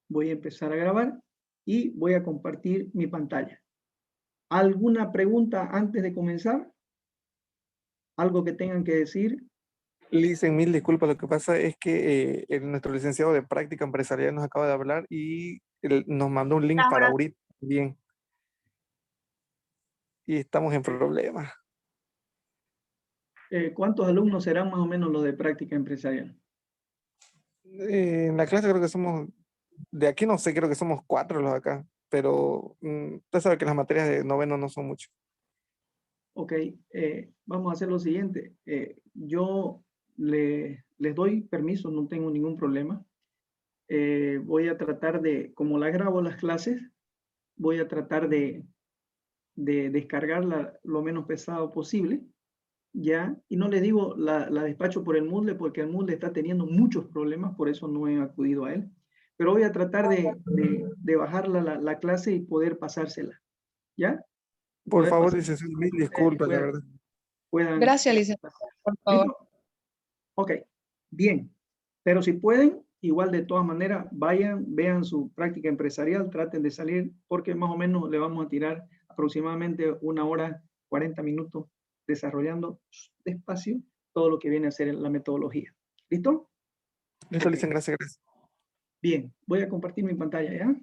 Voy a empezar a grabar y voy a compartir mi pantalla. ¿Alguna pregunta antes de comenzar? ¿Algo que tengan que decir? Licen, mil disculpas, lo que pasa es que nuestro licenciado de práctica empresarial nos acaba de hablar y nos mandó un link para ahorita bien. Y estamos en problemas. ¿Cuántos alumnos serán más o menos los de práctica empresarial? En la clase creo que somos, de aquí no sé, creo que somos 4 los acá, pero usted sabe que las materias de noveno no son mucho. Ok, vamos a hacer lo siguiente. Yo les doy permiso, no tengo ningún problema. Voy a tratar de, como la grabo las clases, voy a tratar de descargarla lo menos pesado posible, ¿ya? Y no les digo la despacho por el Moodle porque el Moodle está teniendo muchos problemas, por eso no he acudido a él. Pero voy a tratar de bajar la clase y poder pasársela, ¿ya? Por Poder favor, pasar, licenciado, mil disculpas, la verdad. puedan. Gracias, licenciado, por favor. ¿Listo? Ok, bien. Pero si pueden, igual de todas maneras, vayan, vean su práctica empresarial, traten de salir, porque más o menos le vamos a tirar aproximadamente 1 hora, 40 minutos desarrollando despacio todo lo que viene a ser la metodología. ¿Listo? Listo, Ok. Licen, gracias, gracias. Bien, voy a compartir mi pantalla, ¿ya?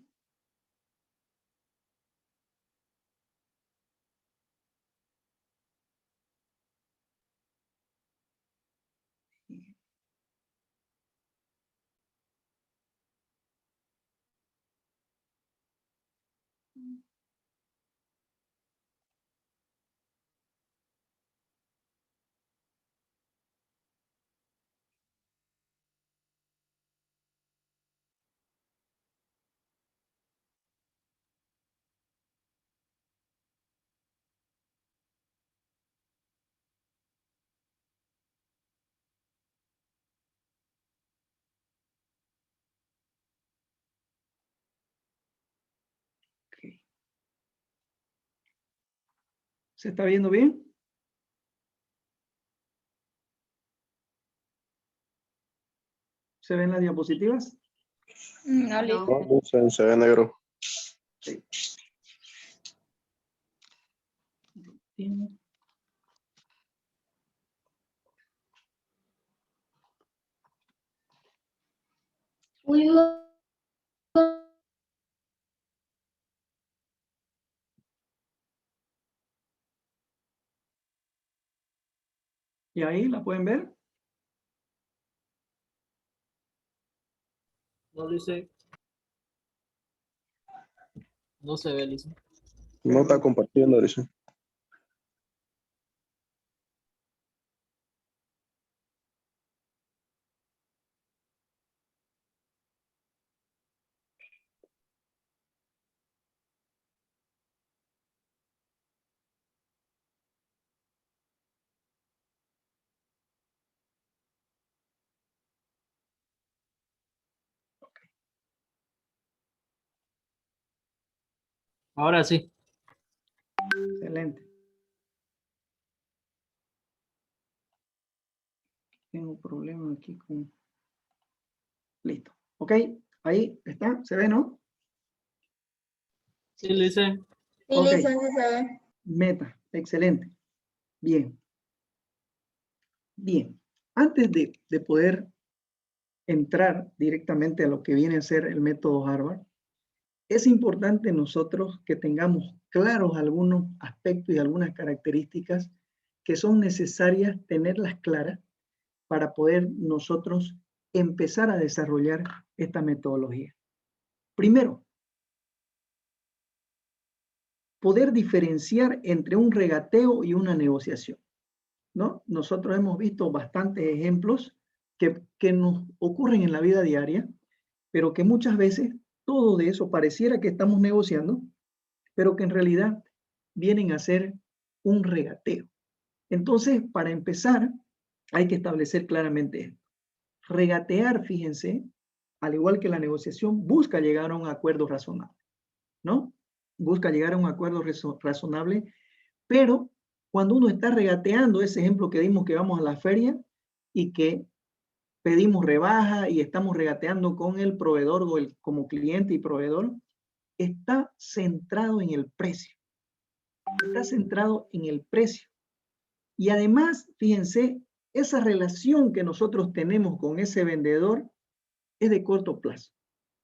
Ok. ¿Se está viendo bien? ¿Se ven las diapositivas? No, listo. No, se ve negro. Sí. ¿Y ahí la pueden ver? No, Lice. No se ve, Lice. No está compartiendo, dice. Ahora sí. Excelente. Tengo problemas aquí con... Listo. Ok, ahí está, ¿se ve, no? Sí, Lice. Sí, Ok. licencia, se ve. Meta, excelente. Bien. Bien. Antes de poder entrar directamente a lo que viene a ser el método Harvard, es importante nosotros que tengamos claros algunos aspectos y algunas características que son necesarias tenerlas claras para poder nosotros empezar a desarrollar esta metodología. Primero, poder diferenciar entre un regateo y una negociación, ¿no? Nosotros hemos visto bastantes ejemplos que nos ocurren en la vida diaria, pero que muchas veces todo de eso pareciera que estamos negociando, pero que en realidad vienen a ser un regateo. Entonces, para empezar, hay que establecer claramente esto. Regatear, fíjense, al igual que la negociación, busca llegar a un acuerdo razonable, ¿no? Busca llegar a un acuerdo razonable, pero cuando uno está regateando, ese ejemplo que dimos que vamos a la feria y que pedimos rebaja y estamos regateando con el proveedor o como cliente y proveedor, está centrado en el precio. Está centrado en el precio. Y además, fíjense, esa relación que nosotros tenemos con ese vendedor es de corto plazo,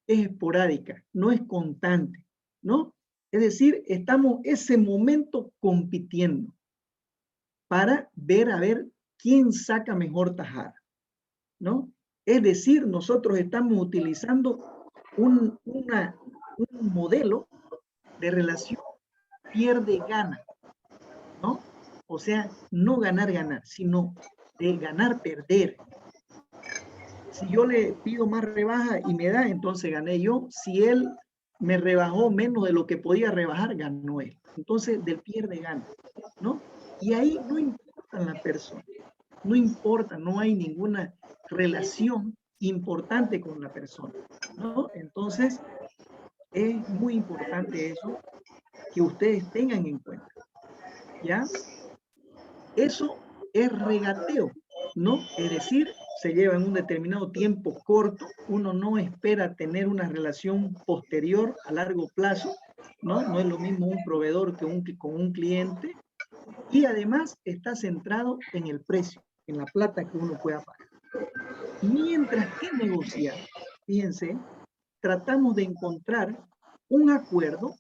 es esporádica, no es constante, ¿no? Es decir, estamos ese momento compitiendo para ver a ver quién saca mejor tajada, ¿no? Es decir, nosotros estamos utilizando un modelo de relación pierde-gana, ¿no? O sea, no ganar-ganar, sino de ganar-perder. Si yo le pido más rebaja y me da, entonces gané yo. Si él me rebajó menos de lo que podía rebajar, ganó él. Entonces, del pierde-gana, ¿no? Y ahí no importa la persona, no importa, no hay ninguna relación importante con la persona, ¿no? Entonces, es muy importante eso que ustedes tengan en cuenta, ¿ya? Eso es regateo, ¿no? Es decir, se lleva en un determinado tiempo corto, uno no espera tener una relación posterior a largo plazo, ¿no? No es lo mismo un proveedor que con un cliente, y además está centrado en el precio, en la plata que uno pueda pagar. Mientras que negociar, fíjense, tratamos de encontrar un acuerdo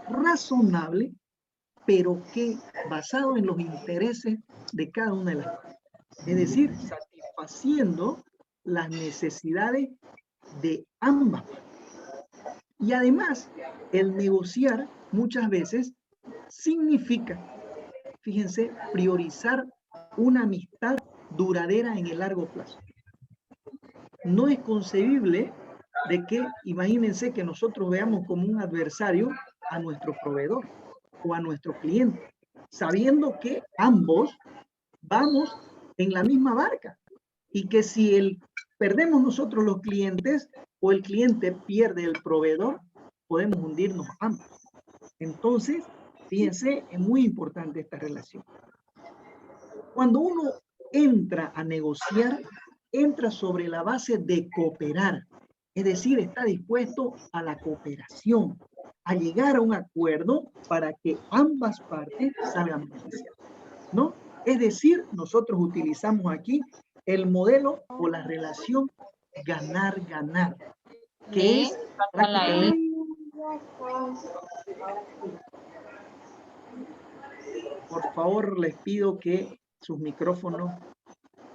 razonable, pero que basado en los intereses de cada una de las partes. Es decir, satisfaciendo las necesidades de ambas partes. Y además, el negociar muchas veces significa, fíjense, priorizar una amistad duradera en el largo plazo. No es concebible de que, imagínense que nosotros veamos como un adversario a nuestro proveedor o a nuestro cliente, sabiendo que ambos vamos en la misma barca y que si perdemos nosotros los clientes o el cliente pierde el proveedor, podemos hundirnos ambos. Entonces, fíjense, es muy importante esta relación. Cuando uno entra a negociar, entra sobre la base de cooperar, es decir, está dispuesto a la cooperación, a llegar a un acuerdo para que ambas partes salgan beneficiadas, ¿no? Es decir, nosotros utilizamos aquí el modelo o la relación ganar-ganar, que es prácticamente... Por favor, les pido que sus micrófonos,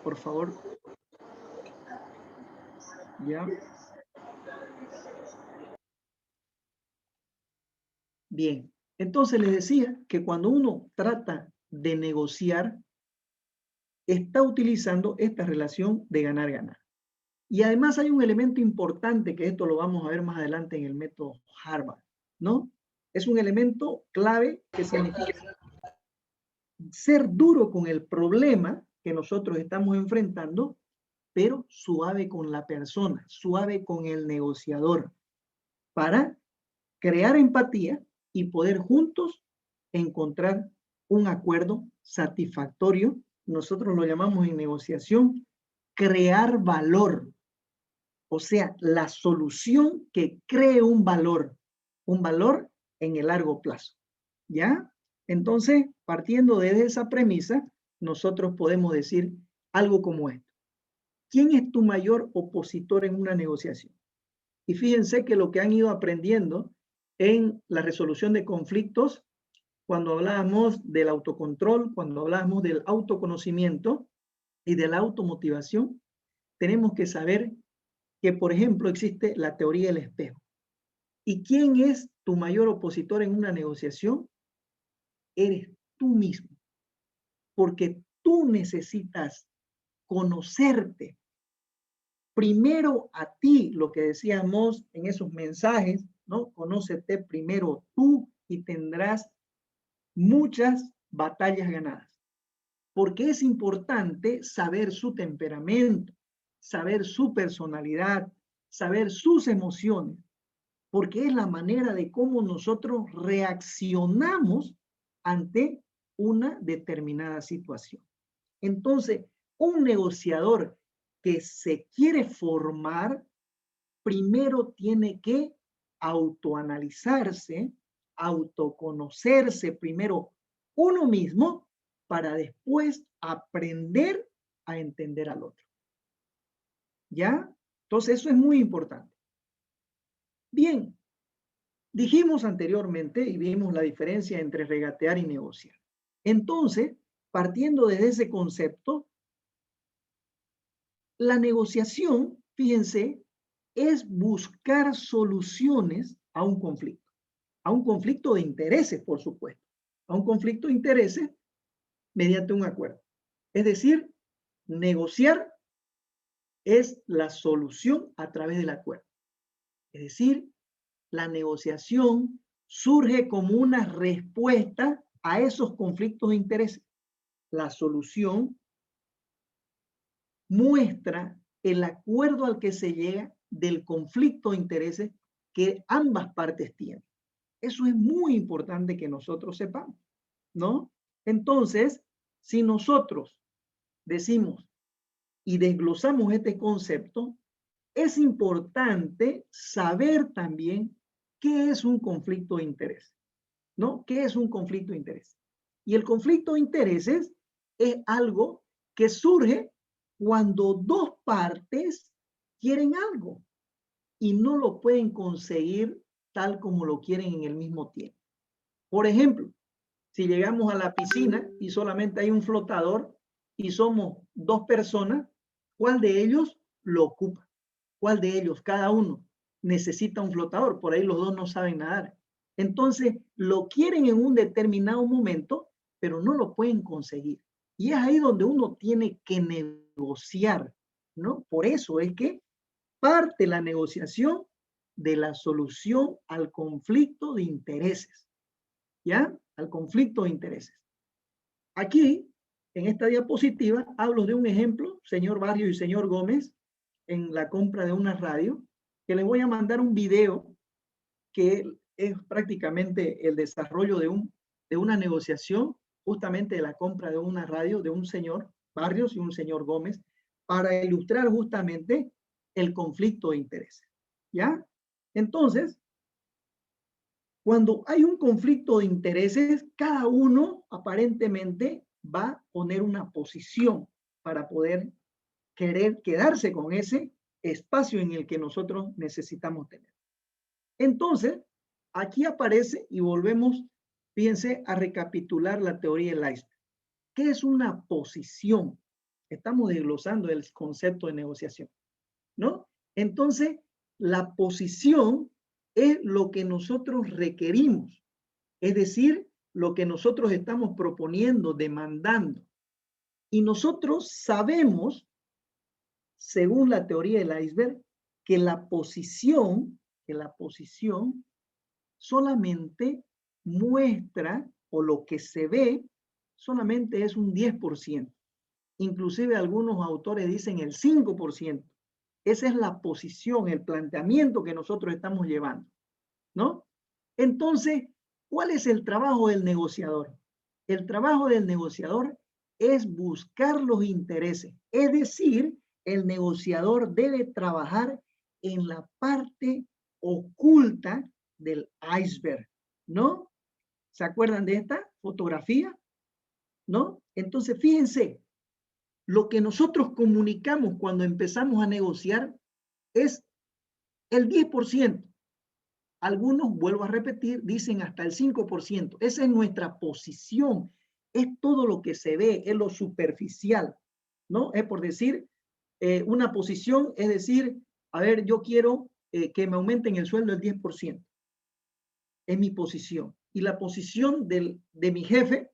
por favor, ya. Bien, entonces les decía que cuando uno trata de negociar, está utilizando esta relación de ganar-ganar. Y además hay un elemento importante, que esto lo vamos a ver más adelante en el método Harvard, ¿no? Es un elemento clave que significa ser duro con el problema que nosotros estamos enfrentando, pero suave con la persona, suave con el negociador, para crear empatía y poder juntos encontrar un acuerdo satisfactorio. Nosotros lo llamamos en negociación crear valor, o sea, la solución que cree un valor en el largo plazo, ¿ya? Entonces, partiendo de esa premisa, nosotros podemos decir algo como esto. ¿Quién es tu mayor opositor en una negociación? Y fíjense que lo que han ido aprendiendo en la resolución de conflictos, cuando hablábamos del autocontrol, cuando hablábamos del autoconocimiento y de la automotivación, tenemos que saber que, por ejemplo, existe la teoría del espejo. ¿Y quién es tu mayor opositor en una negociación? Eres tú mismo, porque tú necesitas conocerte primero a ti, lo que decíamos en esos mensajes, ¿no? Conócete primero tú y tendrás muchas batallas ganadas. Porque es importante saber su temperamento, saber su personalidad, saber sus emociones, porque es la manera de cómo nosotros reaccionamos ante una determinada situación. Entonces, un negociador que se quiere formar, primero tiene que autoanalizarse, autoconocerse primero uno mismo para después aprender a entender al otro. ¿Ya? Entonces eso es muy importante. Bien, dijimos anteriormente y vimos la diferencia entre regatear y negociar. Entonces, partiendo desde ese concepto, la negociación, fíjense, es buscar soluciones a un conflicto de intereses, por supuesto, a un conflicto de intereses mediante un acuerdo. Es decir, negociar es la solución a través del acuerdo. Es decir, la negociación surge como una respuesta a esos conflictos de intereses. La solución muestra el acuerdo al que se llega del conflicto de intereses que ambas partes tienen. Eso es muy importante que nosotros sepamos, ¿no? Entonces, si nosotros decimos y desglosamos este concepto, es importante saber también qué es un conflicto de interés, ¿no? ¿Qué es un conflicto de interés? Y el conflicto de intereses es algo que surge cuando dos partes quieren algo y no lo pueden conseguir tal como lo quieren en el mismo tiempo. Por ejemplo, si llegamos a la piscina y solamente hay un flotador y somos dos personas, ¿cuál de ellos lo ocupa? ¿Cuál de ellos? Cada uno necesita un flotador, por ahí los dos no saben nadar. Entonces, lo quieren en un determinado momento, pero no lo pueden conseguir. Y es ahí donde uno tiene que negociar, ¿no? Por eso es que parte la negociación de la solución al conflicto de intereses, ¿ya? Al conflicto de intereses. Aquí, en esta diapositiva, hablo de un ejemplo, señor Barrios y señor Gómez, en la compra de una radio, que les voy a mandar un video que es prácticamente el desarrollo de una negociación, justamente de la compra de una radio de un señor Barrios y un señor Gómez, para ilustrar justamente el conflicto de intereses. ¿Ya? Entonces, cuando hay un conflicto de intereses, cada uno aparentemente va a poner una posición para poder querer quedarse con ese espacio en el que nosotros necesitamos tener. Entonces, aquí aparece y volvemos, fíjense, a recapitular la teoría del iceberg. ¿Qué es una posición? Estamos desglosando el concepto de negociación, ¿no? Entonces, la posición es lo que nosotros requerimos, es decir, lo que nosotros estamos proponiendo, demandando. Y nosotros sabemos, según la teoría del iceberg, que la posición solamente muestra, o lo que se ve, solamente es un 10%. Inclusive algunos autores dicen el 5%. Esa es la posición, el planteamiento que nosotros estamos llevando, ¿no? Entonces, ¿cuál es el trabajo del negociador? El trabajo del negociador es buscar los intereses, es decir, el negociador debe trabajar en la parte oculta del iceberg, ¿no? ¿Se acuerdan de esta fotografía? ¿No? Entonces, fíjense, lo que nosotros comunicamos cuando empezamos a negociar es el 10%. Algunos, vuelvo a repetir, dicen hasta el 5%. Esa es nuestra posición. Es todo lo que se ve, es lo superficial, ¿no? Es por decir, una posición, es decir, a ver, yo quiero que me aumenten el sueldo el 10%. Es mi posición. Y la posición de mi jefe,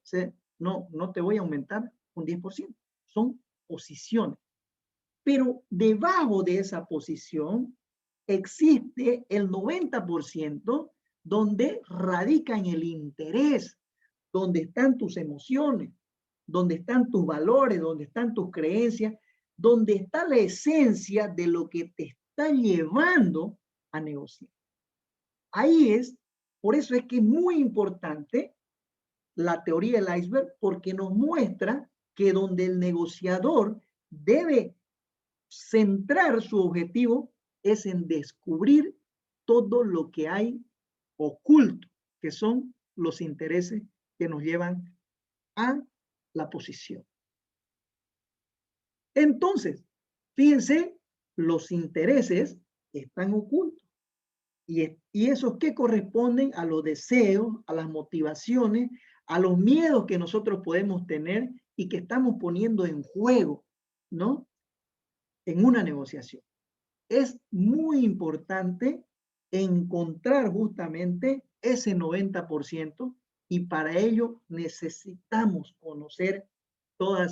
no te voy a aumentar un 10%. Son posiciones. Pero debajo de esa posición existe el 90% donde radica en el interés, donde están tus emociones, donde están tus valores, donde están tus creencias, donde está la esencia de lo que te está llevando a negociar. Ahí es, por eso es que es muy importante la teoría del iceberg, porque nos muestra que donde el negociador debe centrar su objetivo es en descubrir todo lo que hay oculto, que son los intereses que nos llevan a la posición. Entonces, fíjense, los intereses están ocultos. Y esos que corresponden a los deseos, a las motivaciones, a los miedos que nosotros podemos tener y que estamos poniendo en juego, ¿no? En una negociación. Es muy importante encontrar justamente ese 90% y para ello necesitamos conocer toda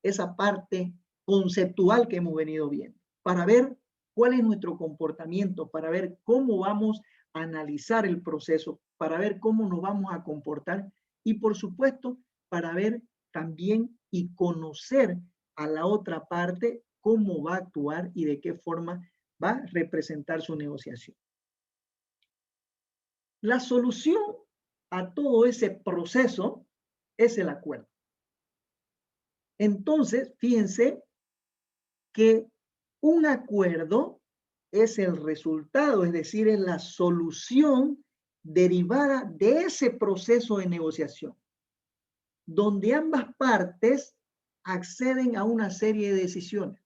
esa parte conceptual que hemos venido viendo, para ver cuál es nuestro comportamiento, para ver cómo vamos a analizar el proceso, para ver cómo nos vamos a comportar y por supuesto para ver también y conocer a la otra parte cómo va a actuar y de qué forma va a representar su negociación. La solución a todo ese proceso es el acuerdo. Entonces, fíjense que un acuerdo es el resultado, es decir, es la solución derivada de ese proceso de negociación, donde ambas partes acceden a una serie de decisiones.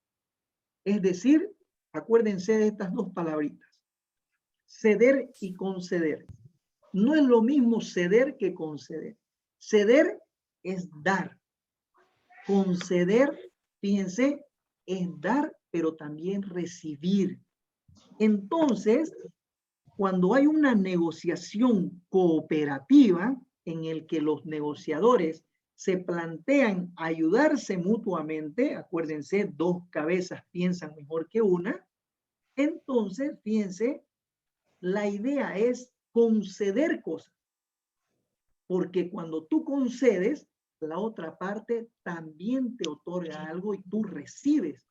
Es decir, acuérdense de estas dos palabritas, ceder y conceder. No es lo mismo ceder que conceder. Ceder es dar. Conceder, fíjense, es dar, pero también recibir. Entonces, cuando hay una negociación cooperativa en el que los negociadores se plantean ayudarse mutuamente, acuérdense, dos cabezas piensan mejor que una, entonces, fíjense, la idea es conceder cosas, porque cuando tú concedes, la otra parte también te otorga algo y tú recibes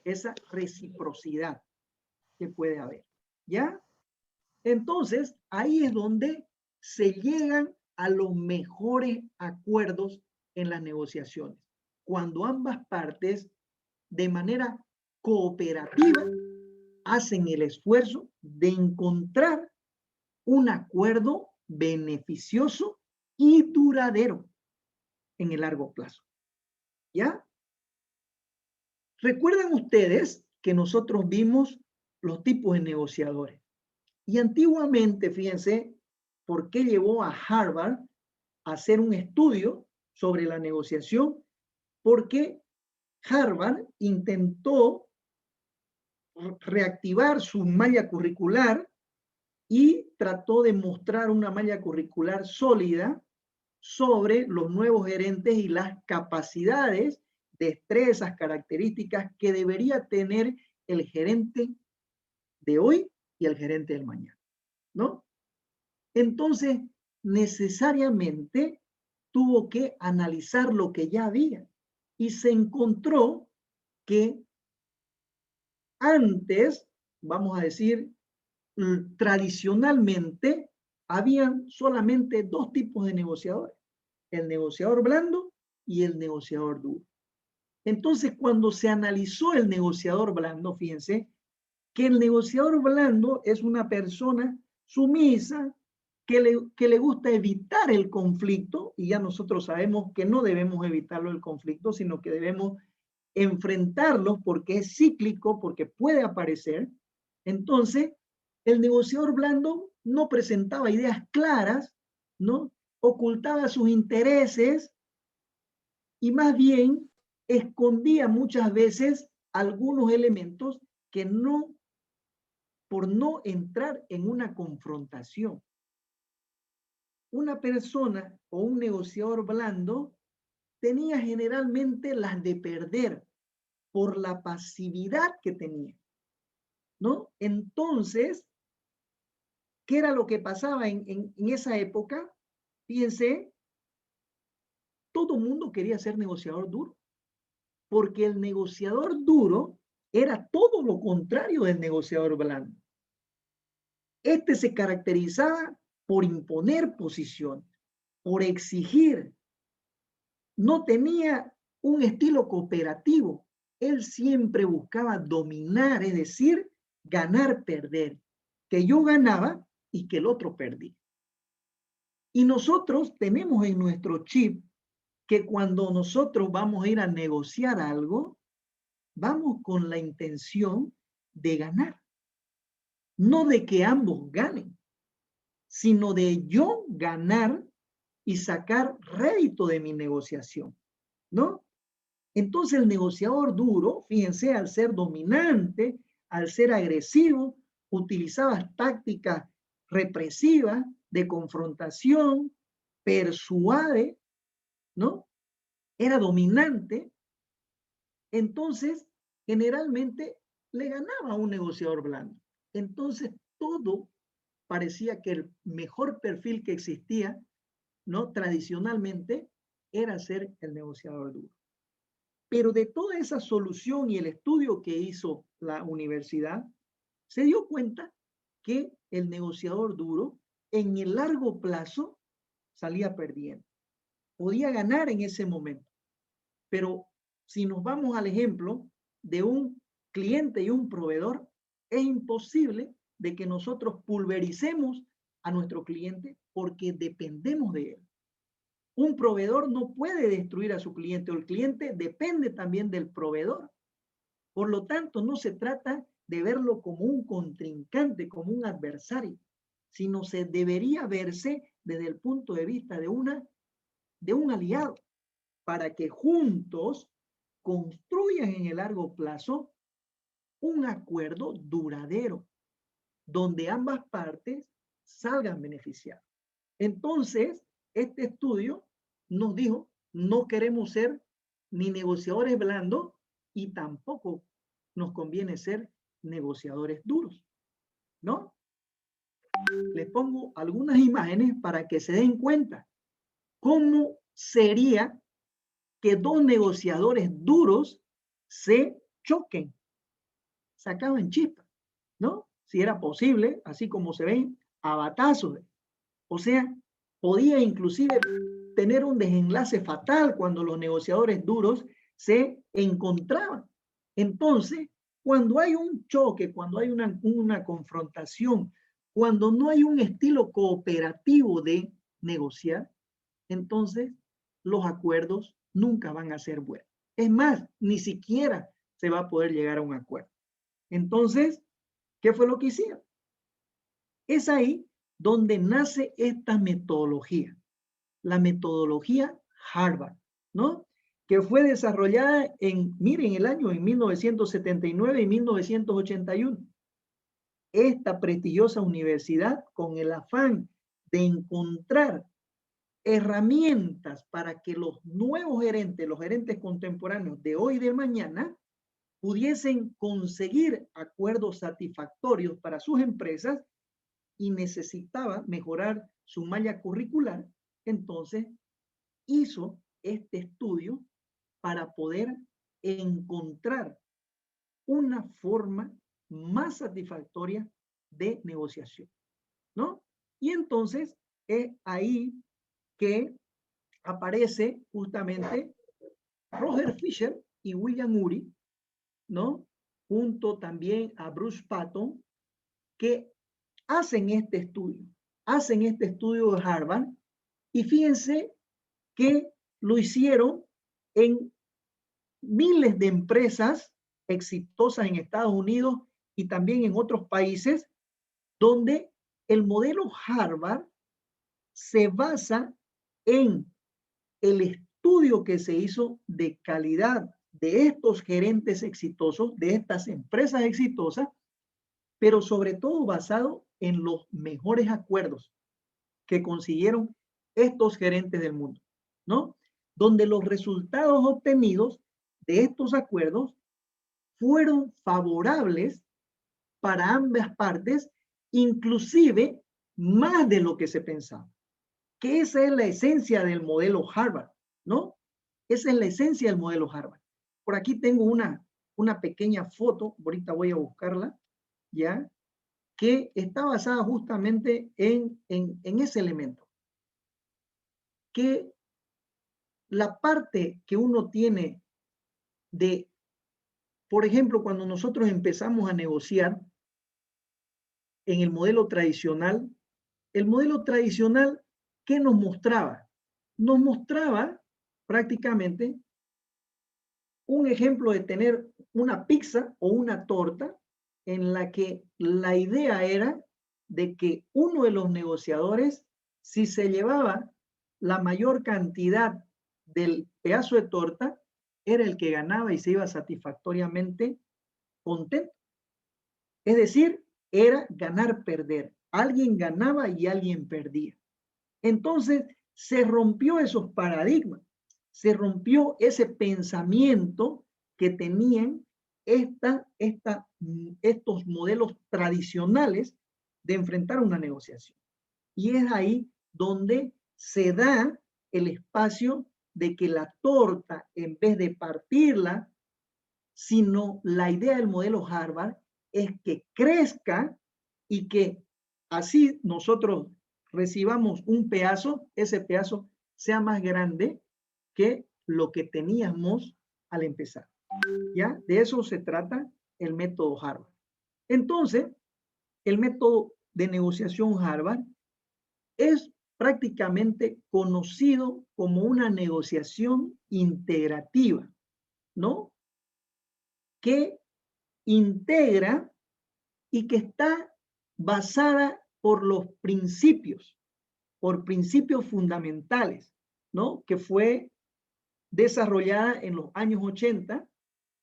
esa reciprocidad que puede haber, ¿ya? Entonces, ahí es donde se llegan a los mejores acuerdos en las negociaciones, cuando ambas partes de manera cooperativa hacen el esfuerzo de encontrar un acuerdo beneficioso y duradero en el largo plazo. ¿Ya? ¿Recuerdan ustedes que nosotros vimos los tipos de negociadores? Y antiguamente, fíjense, ¿por qué llevó a Harvard a hacer un estudio sobre la negociación? Porque Harvard intentó reactivar su malla curricular y trató de mostrar una malla curricular sólida sobre los nuevos gerentes y las capacidades, destrezas, características que debería tener el gerente de hoy y el gerente del mañana, ¿no? Entonces, necesariamente tuvo que analizar lo que ya había y se encontró que antes, vamos a decir, tradicionalmente, habían solamente dos tipos de negociadores, el negociador blando y el negociador duro. Entonces, cuando se analizó el negociador blando, fíjense, que el negociador blando es una persona sumisa, que le gusta evitar el conflicto, y ya nosotros sabemos que no debemos evitarlo el conflicto, sino que debemos enfrentarlo porque es cíclico, porque puede aparecer. Entonces, el negociador blando no presentaba ideas claras, ¿no? Ocultaba sus intereses y más bien escondía muchas veces algunos elementos que no, por no entrar en una confrontación. Una persona o un negociador blando tenía generalmente las de perder por la pasividad que tenía, ¿no? Entonces, ¿qué era lo que pasaba en esa época? Fíjense, todo el mundo quería ser negociador duro, porque el negociador duro era todo lo contrario del negociador blando. Este se caracterizaba por imponer posición, por exigir. No tenía un estilo cooperativo, él siempre buscaba dominar, es decir, ganar, perder. Que yo ganaba y que el otro perdía. Y nosotros tenemos en nuestro chip que cuando nosotros vamos a ir a negociar algo, vamos con la intención de ganar. No de que ambos ganen, sino de yo ganar y sacar rédito de mi negociación, ¿no? Entonces el negociador duro, fíjense, al ser dominante, al ser agresivo, utilizaba tácticas represivas de confrontación, persuade, ¿no? Era dominante. Entonces, generalmente le ganaba a un negociador blando. Entonces, todo parecía que el mejor perfil que existía, ¿no? Tradicionalmente, era ser el negociador duro. Pero de toda esa solución y el estudio que hizo la universidad, se dio cuenta que el negociador duro en el largo plazo salía perdiendo. Podía ganar en ese momento. Pero si nos vamos al ejemplo de un cliente y un proveedor, es imposible de que nosotros pulvericemos a nuestro cliente porque dependemos de él. Un proveedor no puede destruir a su cliente, o el cliente depende también del proveedor. Por lo tanto, no se trata de verlo como un contrincante, como un adversario, sino se debería verse desde el punto de vista de un aliado, para que juntos construyan en el largo plazo un acuerdo duradero, donde ambas partes salgan beneficiadas. Entonces, este estudio nos dijo, no queremos ser ni negociadores blandos y tampoco nos conviene ser negociadores duros, ¿no? Les pongo algunas imágenes para que se den cuenta cómo sería que dos negociadores duros se choquen, sacaban chispas, ¿no? Si era posible, así como se ven, a batazos. O sea, podía inclusive tener un desenlace fatal cuando los negociadores duros se encontraban. Entonces, cuando hay un choque, cuando hay una confrontación, cuando no hay un estilo cooperativo de negociar, entonces los acuerdos nunca van a ser buenos. Es más, ni siquiera se va a poder llegar a un acuerdo. Entonces, ¿qué fue lo que hicieron? Es ahí donde nace esta metodología, la metodología Harvard, ¿no? Que fue desarrollada miren, el año en 1979 y 1981. Esta prestigiosa universidad, con el afán de encontrar herramientas para que los nuevos gerentes, los gerentes contemporáneos de hoy y de mañana, pudiesen conseguir acuerdos satisfactorios para sus empresas y necesitaba mejorar su malla curricular, entonces hizo este estudio para poder encontrar una forma más satisfactoria de negociación, ¿no? Y entonces es ahí que aparece justamente Roger Fisher y William Ury, ¿no? Junto también a Bruce Patton, que hacen este estudio de Harvard, y fíjense que lo hicieron en miles de empresas exitosas en Estados Unidos y también en otros países, donde el modelo Harvard se basa en el estudio que se hizo de calidad de estos gerentes exitosos, de estas empresas exitosas, pero sobre todo basado en los mejores acuerdos que consiguieron estos gerentes del mundo, ¿no? Donde los resultados obtenidos de estos acuerdos fueron favorables para ambas partes, inclusive más de lo que se pensaba. Que esa es la esencia del modelo Harvard, ¿no? Esa es la esencia del modelo Harvard. Por aquí tengo una pequeña foto, ahorita voy a buscarla, ¿ya? Que está basada justamente en ese elemento. Que la parte que uno tiene de por ejemplo, cuando nosotros empezamos a negociar en el modelo tradicional, ¿qué nos mostraba? Nos mostraba prácticamente un ejemplo de tener una pizza o una torta en la que la idea era de que uno de los negociadores, si se llevaba la mayor cantidad del pedazo de torta, era el que ganaba y se iba satisfactoriamente contento. Es decir, era ganar-perder. Alguien ganaba y alguien perdía. Entonces, se rompió esos paradigmas, se rompió ese pensamiento que tenían estos modelos tradicionales de enfrentar una negociación. Y es ahí donde se da el espacio de que la torta, en vez de partirla, sino la idea del modelo Harvard es que crezca y que así nosotros recibamos un pedazo, ese pedazo sea más grande que lo que teníamos al empezar. ¿Ya? De eso se trata el método Harvard. Entonces, el método de negociación Harvard es prácticamente conocido como una negociación integrativa, ¿no? Que integra y que está basada por principios fundamentales, ¿no? Que fue desarrollada en los años 80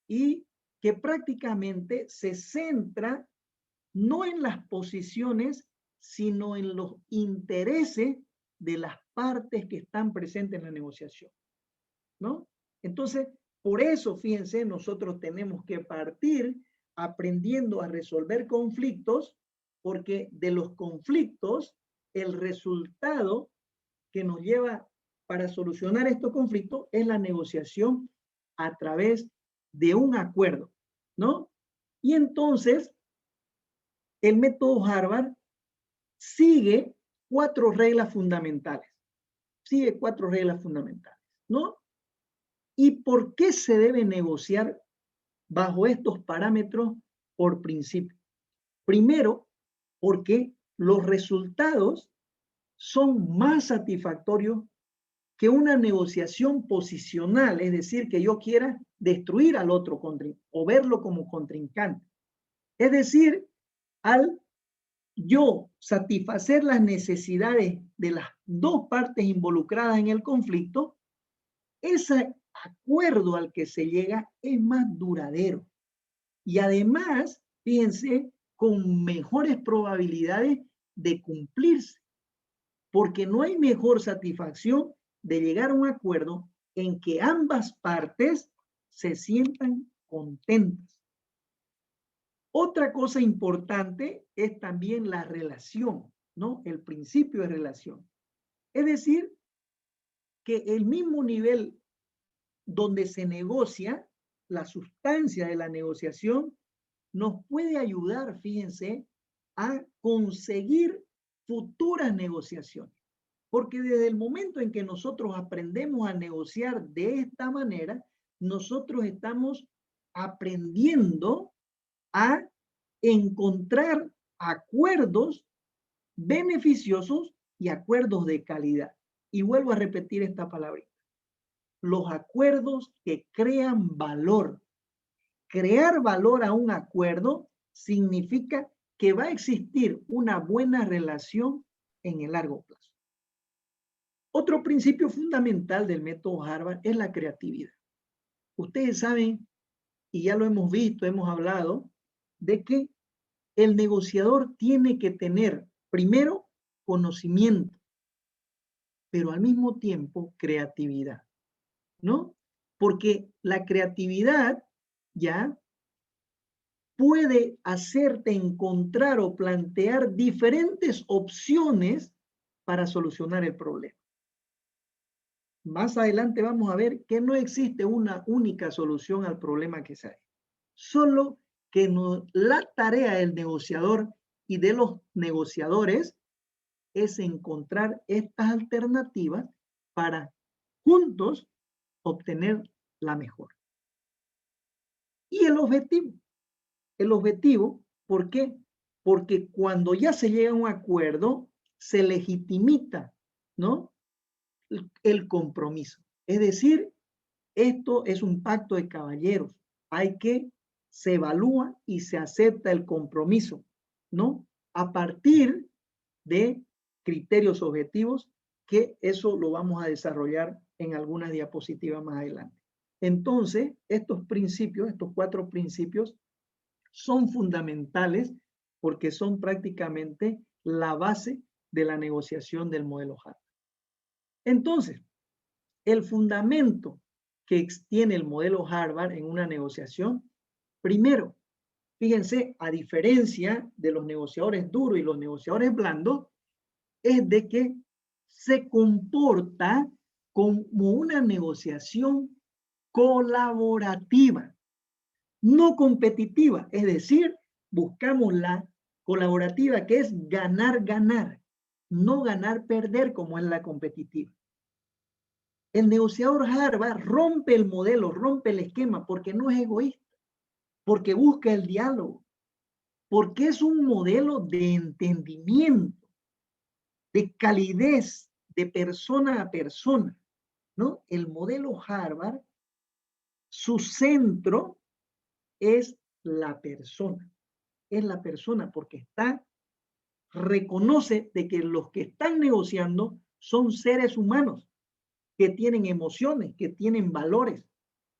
y que prácticamente se centra no en las posiciones, sino en los intereses de las partes que están presentes en la negociación, ¿no? Entonces, por eso, fíjense, nosotros tenemos que partir aprendiendo a resolver conflictos, porque de los conflictos, el resultado que nos lleva para solucionar estos conflictos es la negociación a través de un acuerdo, ¿no? Y entonces, el método Harvard sigue 4 reglas fundamentales. Sigue 4 reglas fundamentales, ¿no? ¿Y por qué se debe negociar bajo estos parámetros por principio? Primero, porque los resultados son más satisfactorios que una negociación posicional, es decir, que yo quiera destruir al otro o verlo como contrincante. Es decir, al yo satisfacer las necesidades de las dos partes involucradas en el conflicto, ese acuerdo al que se llega es más duradero. Y además, fíjense, con mejores probabilidades de cumplirse, porque no hay mejor satisfacción de llegar a un acuerdo en que ambas partes se sientan contentas. Otra cosa importante es también la relación, ¿no? El principio de relación. Es decir, que el mismo nivel donde se negocia, la sustancia de la negociación, nos puede ayudar, fíjense, a conseguir futuras negociaciones. Porque desde el momento en que nosotros aprendemos a negociar de esta manera, nosotros estamos aprendiendo a encontrar acuerdos beneficiosos y acuerdos de calidad. Y vuelvo a repetir esta palabrita. Los acuerdos que crean valor. Crear valor a un acuerdo significa que va a existir una buena relación en el largo plazo. Otro principio fundamental del método Harvard es la creatividad. Ustedes saben, y ya lo hemos visto, hemos hablado, de que el negociador tiene que tener primero conocimiento, pero al mismo tiempo creatividad, ¿no? Porque la creatividad ya puede hacerte encontrar o plantear diferentes opciones para solucionar el problema. Más adelante vamos a ver que no existe una única solución al problema que se hay. Solo que la tarea del negociador y de los negociadores es encontrar estas alternativas para juntos obtener la mejor. Y el objetivo, ¿por qué? Porque cuando ya se llega a un acuerdo, se legitimita, ¿no?, el compromiso. Es decir, esto es un pacto de caballeros. Se evalúa y se acepta el compromiso, ¿no?, a partir de criterios objetivos, que eso lo vamos a desarrollar en algunas diapositivas más adelante. Entonces, estos principios, estos 4 principios, son fundamentales porque son prácticamente la base de la negociación del modelo Harvard. Entonces, el fundamento que tiene el modelo Harvard en una negociación, primero, fíjense, a diferencia de los negociadores duros y los negociadores blandos, es de que se comporta como una negociación colaborativa, no competitiva. Es decir, buscamos la colaborativa, que es ganar-ganar, no ganar-perder como es la competitiva. El negociador Harvard rompe el modelo, rompe el esquema, porque no es egoísta, porque busca el diálogo, porque es un modelo de entendimiento, de calidez, de persona a persona, ¿no? El modelo Harvard, su centro es la persona porque reconoce de que los que están negociando son seres humanos que tienen emociones, que tienen valores.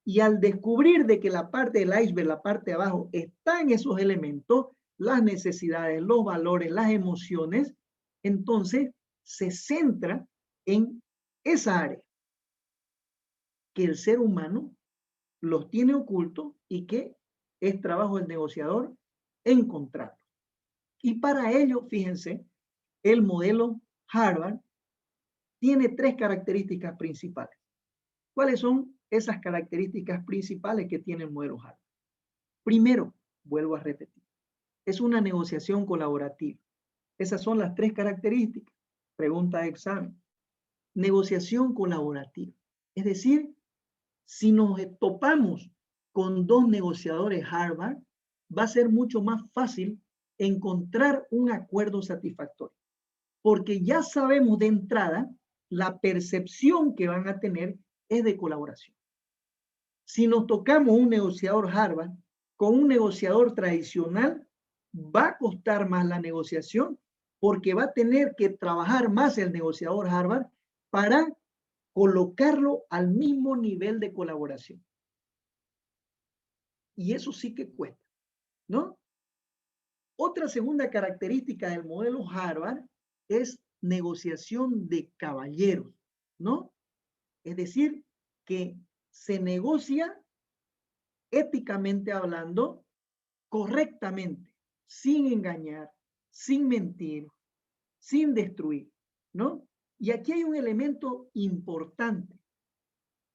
Y al descubrir de que la parte del iceberg, la parte de abajo, están esos elementos, las necesidades, los valores, las emociones, entonces se centra en esa área que el ser humano los tiene ocultos y que es trabajo del negociador encontrarlo. Y para ello, fíjense, el modelo Harvard tiene 3 características principales. ¿Cuáles son esas características principales que tiene el modelo Harvard? Primero, vuelvo a repetir, es una negociación colaborativa. Esas son las 3 características. Pregunta de examen. Negociación colaborativa. Es decir, si nos topamos con 2 negociadores Harvard, va a ser mucho más fácil encontrar un acuerdo satisfactorio, porque ya sabemos de entrada la percepción que van a tener es de colaboración. Si nos tocamos un negociador Harvard con un negociador tradicional, va a costar más la negociación porque va a tener que trabajar más el negociador Harvard para colocarlo al mismo nivel de colaboración. Y eso sí que cuesta, ¿no? Otra segunda característica del modelo Harvard es negociación de caballeros, ¿no? Es decir, que se negocia éticamente hablando, correctamente, sin engañar, sin mentir, sin destruir, ¿no? Y aquí hay un elemento importante.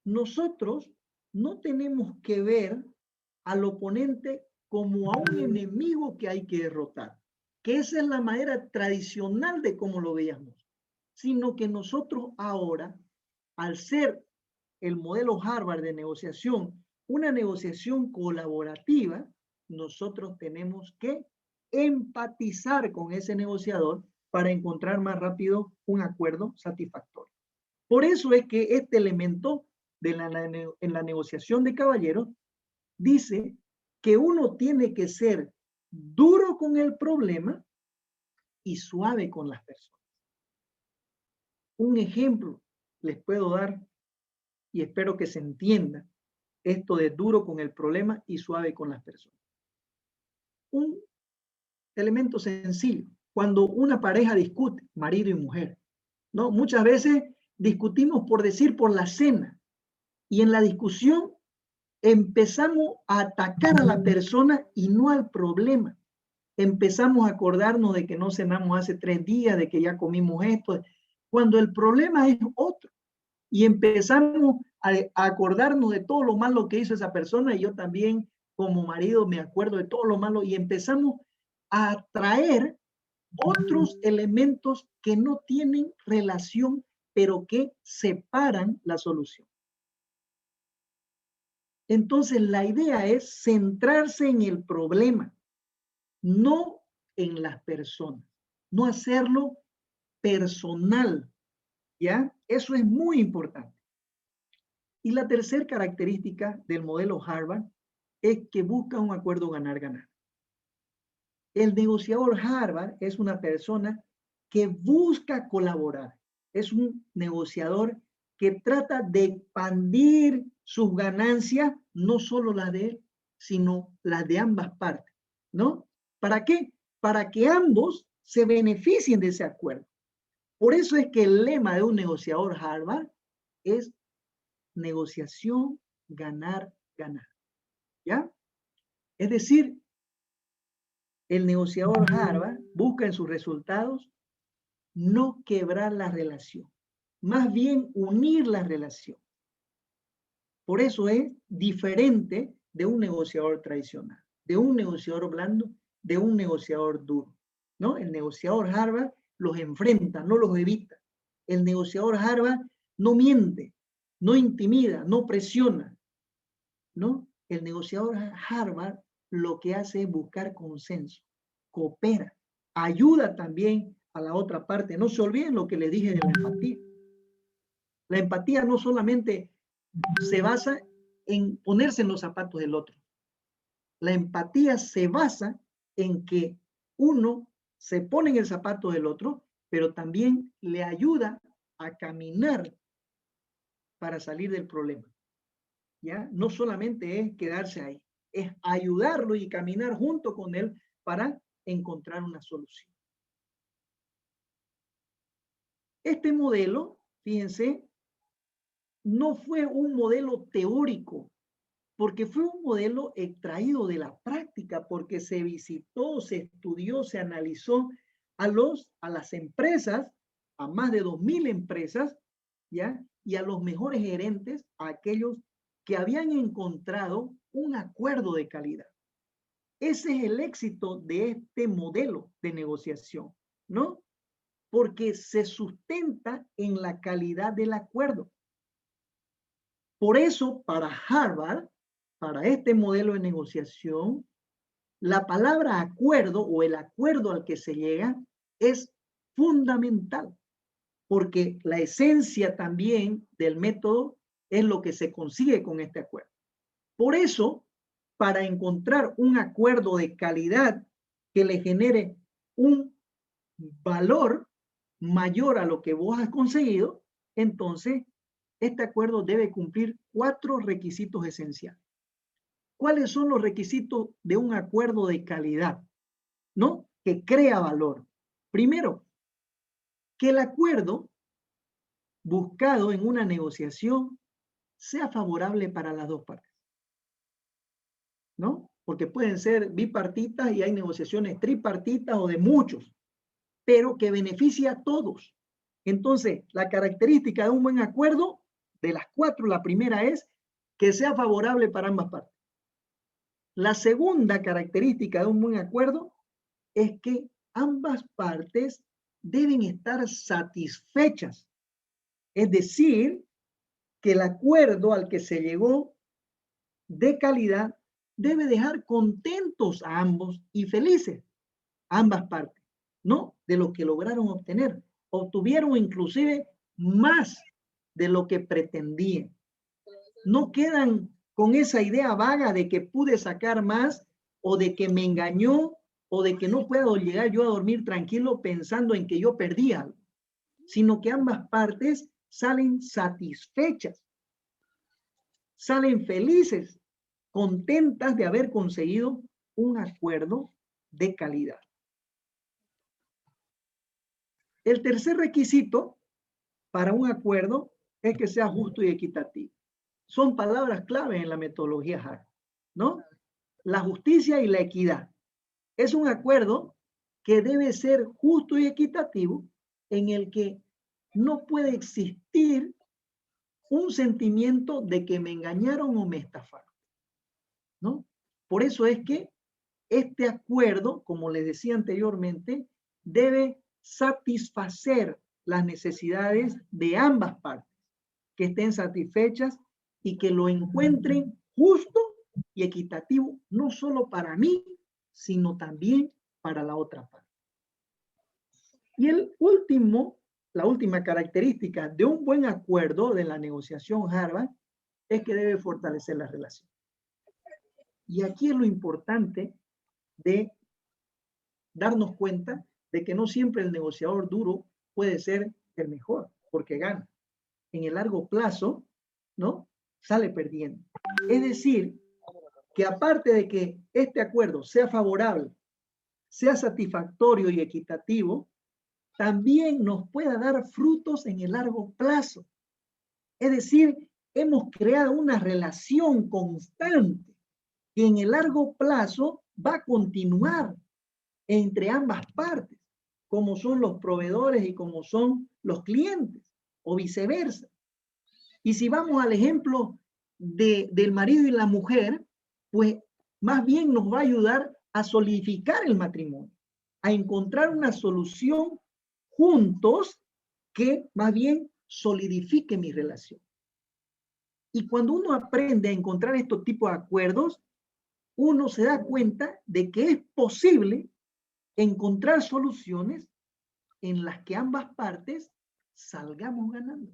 Nosotros no tenemos que ver al oponente como a un enemigo que hay que derrotar, que esa es la manera tradicional de cómo lo veíamos, sino que nosotros ahora, al ser el modelo Harvard de negociación, una negociación colaborativa, nosotros tenemos que empatizar con ese negociador para encontrar más rápido un acuerdo satisfactorio. Por eso es que este elemento en la negociación de caballeros dice que uno tiene que ser duro con el problema y suave con las personas. Un ejemplo les puedo dar y espero que se entienda esto de duro con el problema y suave con las personas. Un elemento sencillo, cuando una pareja discute, marido y mujer, ¿no? Muchas veces discutimos por decir por la cena y en la discusión empezamos a atacar a la persona y no al problema. Empezamos a acordarnos de que no cenamos hace 3 días, de que ya comimos esto, cuando el problema es otro. Y empezamos a acordarnos de todo lo malo que hizo esa persona y yo también como marido me acuerdo de todo lo malo y empezamos a traer otros elementos que no tienen relación, pero que separan la solución. Entonces, la idea es centrarse en el problema, no en las personas, no hacerlo personal, ¿ya? Eso es muy importante. Y la tercera característica del modelo Harvard es que busca un acuerdo ganar-ganar. El negociador Harvard es una persona que busca colaborar, es un negociador que trata de expandir sus ganancias, no solo las de él, sino las de ambas partes, ¿no? ¿Para qué? Para que ambos se beneficien de ese acuerdo. Por eso es que el lema de un negociador Harvard es negociación, ganar, ganar, ¿ya? Es decir, el negociador Harvard busca en sus resultados no quebrar la relación, más bien unir la relación. Por eso es diferente de un negociador tradicional, de un negociador blando, de un negociador duro, ¿no? El negociador Harvard los enfrenta, no los evita. El negociador Harvard no miente, no intimida, no presiona, ¿no? El negociador Harvard lo que hace es buscar consenso, coopera, ayuda también a la otra parte. No se olviden lo que les dije de la empatía. La empatía no solamente se basa en ponerse en los zapatos del otro. La empatía se basa en que uno se pone en el zapato del otro, pero también le ayuda a caminar para salir del problema. ¿Ya? No solamente es quedarse ahí, es ayudarlo y caminar junto con él para encontrar una solución. Este modelo, fíjense, no fue un modelo teórico, porque fue un modelo extraído de la práctica, porque se visitó, se estudió, se analizó a las empresas, a más de 2,000 empresas, ¿ya? Y a los mejores gerentes, a aquellos que habían encontrado un acuerdo de calidad. Ese es el éxito de este modelo de negociación, ¿no? Porque se sustenta en la calidad del acuerdo. Por eso, para Harvard, para este modelo de negociación, la palabra acuerdo o el acuerdo al que se llega es fundamental, porque la esencia también del método es lo que se consigue con este acuerdo. Por eso, para encontrar un acuerdo de calidad que le genere un valor mayor a lo que vos has conseguido, entonces este acuerdo debe cumplir 4 requisitos esenciales. ¿Cuáles son los requisitos de un acuerdo de calidad? ¿No? Que crea valor. Primero, que el acuerdo buscado en una negociación sea favorable para las dos partes, ¿no? Porque pueden ser bipartitas y hay negociaciones tripartitas o de muchos, pero que beneficie a todos. Entonces, la característica de un buen acuerdo, de las 4, la primera es que sea favorable para ambas partes. La segunda característica de un buen acuerdo es que ambas partes deben estar satisfechas. Es decir, que el acuerdo al que se llegó de calidad debe dejar contentos a ambos y felices a ambas partes, ¿no? De lo que lograron obtener. Obtuvieron inclusive más de lo que pretendían. No quedan con esa idea vaga de que pude sacar más o de que me engañó o de que no puedo llegar yo a dormir tranquilo pensando en que yo perdí algo, sino que ambas partes salen satisfechas, salen felices, contentas de haber conseguido un acuerdo de calidad. El tercer requisito para un acuerdo es que sea justo y equitativo. Son palabras clave en la metodología Harvard, ¿no? La justicia y la equidad. Es un acuerdo que debe ser justo y equitativo, en el que no puede existir un sentimiento de que me engañaron o me estafaron, ¿no? Por eso es que este acuerdo, como les decía anteriormente, debe satisfacer las necesidades de ambas partes, que estén satisfechas y que lo encuentren justo y equitativo, no solo para mí, sino también para la otra parte. Y la última característica de un buen acuerdo de la negociación Harvard es que debe fortalecer la relación. Y aquí es lo importante de darnos cuenta de que no siempre el negociador duro puede ser el mejor, porque gana. En el largo plazo, ¿no? Sale perdiendo. Es decir, que aparte de que este acuerdo sea favorable, sea satisfactorio y equitativo, también nos pueda dar frutos en el largo plazo. Es decir, hemos creado una relación constante que en el largo plazo va a continuar entre ambas partes, como son los proveedores y como son los clientes, o viceversa. Y si vamos al ejemplo del marido y la mujer, pues más bien nos va a ayudar a solidificar el matrimonio, a encontrar una solución juntos que más bien solidifique mi relación. Y cuando uno aprende a encontrar estos tipos de acuerdos, uno se da cuenta de que es posible encontrar soluciones en las que ambas partes salgamos ganando,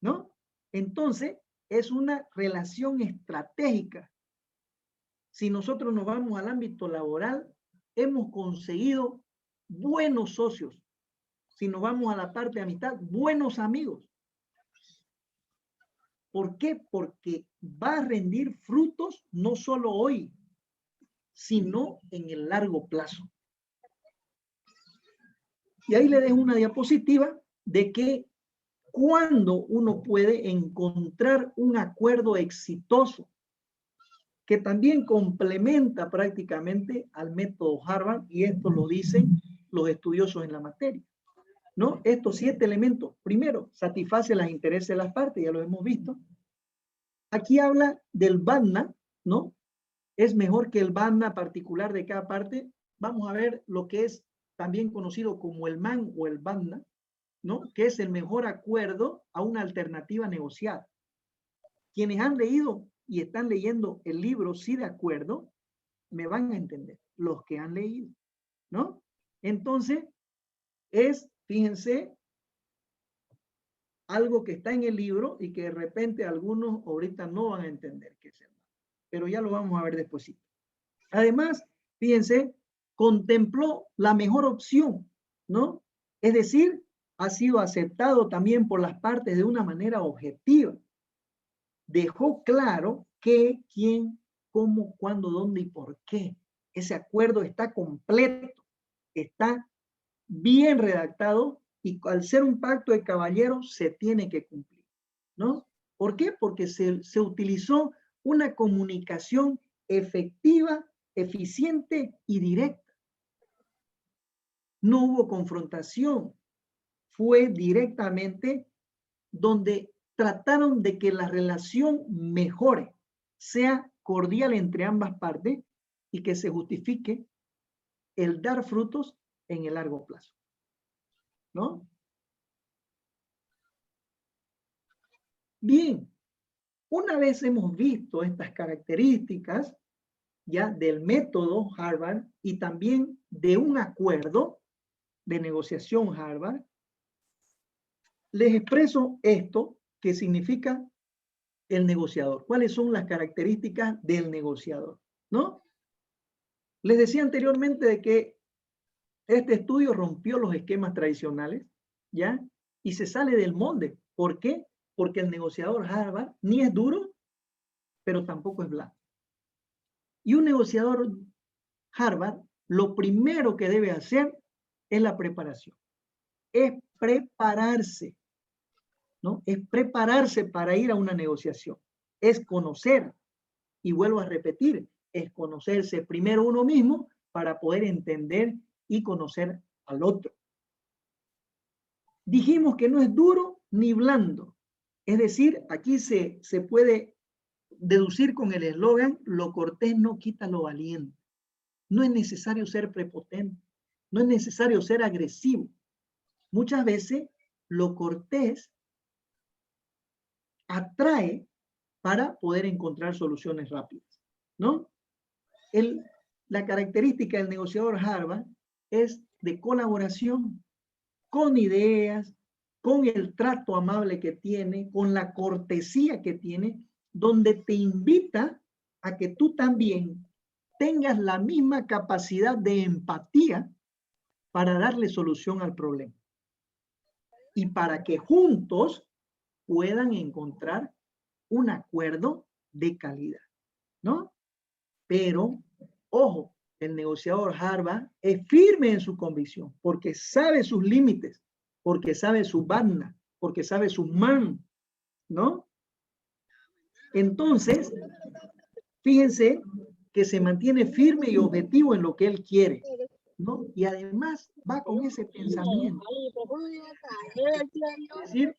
¿no? Entonces, es una relación estratégica. Si nosotros nos vamos al ámbito laboral, hemos conseguido buenos socios. Si nos vamos a la parte de amistad, buenos amigos. ¿Por qué? Porque va a rendir frutos no solo hoy, sino en el largo plazo. Y ahí le dejo una diapositiva de que cuando uno puede encontrar un acuerdo exitoso que también complementa prácticamente al método Harvard, y esto lo dicen los estudiosos en la materia, ¿no? Estos 7 elementos, primero, satisface los intereses de las partes, ya lo hemos visto. Aquí habla del BANA, ¿no? Es mejor que el BANA particular de cada parte. Vamos a ver lo que es también conocido como el MAN o el BANA, ¿no? Que es el mejor acuerdo a una alternativa negociada. Quienes han leído y están leyendo el libro Sí de Acuerdo, me van a entender, los que han leído, ¿no? Entonces, fíjense, algo que está en el libro y que de repente algunos ahorita no van a entender qué es el MAN, pero ya lo vamos a ver después. Además, fíjense, contempló la mejor opción, ¿no? Es decir, ha sido aceptado también por las partes de una manera objetiva. Dejó claro qué, quién, cómo, cuándo, dónde y por qué. Ese acuerdo está completo, está bien redactado y al ser un pacto de caballeros se tiene que cumplir, ¿no? ¿Por qué? Porque se utilizó una comunicación efectiva, eficiente y directa. No hubo confrontación, fue directamente donde trataron de que la relación mejore, sea cordial entre ambas partes y que se justifique el dar frutos en el largo plazo, ¿no? Bien, una vez hemos visto estas características ya del método Harvard y también de un acuerdo de negociación Harvard, les expreso esto que significa el negociador. ¿Cuáles son las características del negociador? ¿No? Les decía anteriormente de que este estudio rompió los esquemas tradicionales, ¿ya? Y se sale del molde. ¿Por qué? Porque el negociador Harvard ni es duro, pero tampoco es blando. Y un negociador Harvard, lo primero que debe hacer es la preparación. Es prepararse, ¿no? Es prepararse para ir a una negociación. Es conocer, y vuelvo a repetir, es conocerse primero uno mismo para poder entender y conocer al otro. Dijimos que no es duro ni blando. Es decir, aquí se puede deducir con el eslogan, lo cortés no quita lo valiente. No es necesario ser prepotente, no es necesario ser agresivo. Muchas veces lo cortés atrae para poder encontrar soluciones rápidas, ¿no? La característica del negociador Harvard es de colaboración, con ideas, con el trato amable que tiene, con la cortesía que tiene, donde te invita a que tú también tengas la misma capacidad de empatía para darle solución al problema. Y para que juntos puedan encontrar un acuerdo de calidad, ¿no? Pero, ojo, el negociador Harvard es firme en su convicción, porque sabe sus límites, porque sabe su banda, porque sabe su man, ¿no? Entonces, fíjense que se mantiene firme y objetivo en lo que él quiere, ¿no? Y además va con ese pensamiento. Es decir,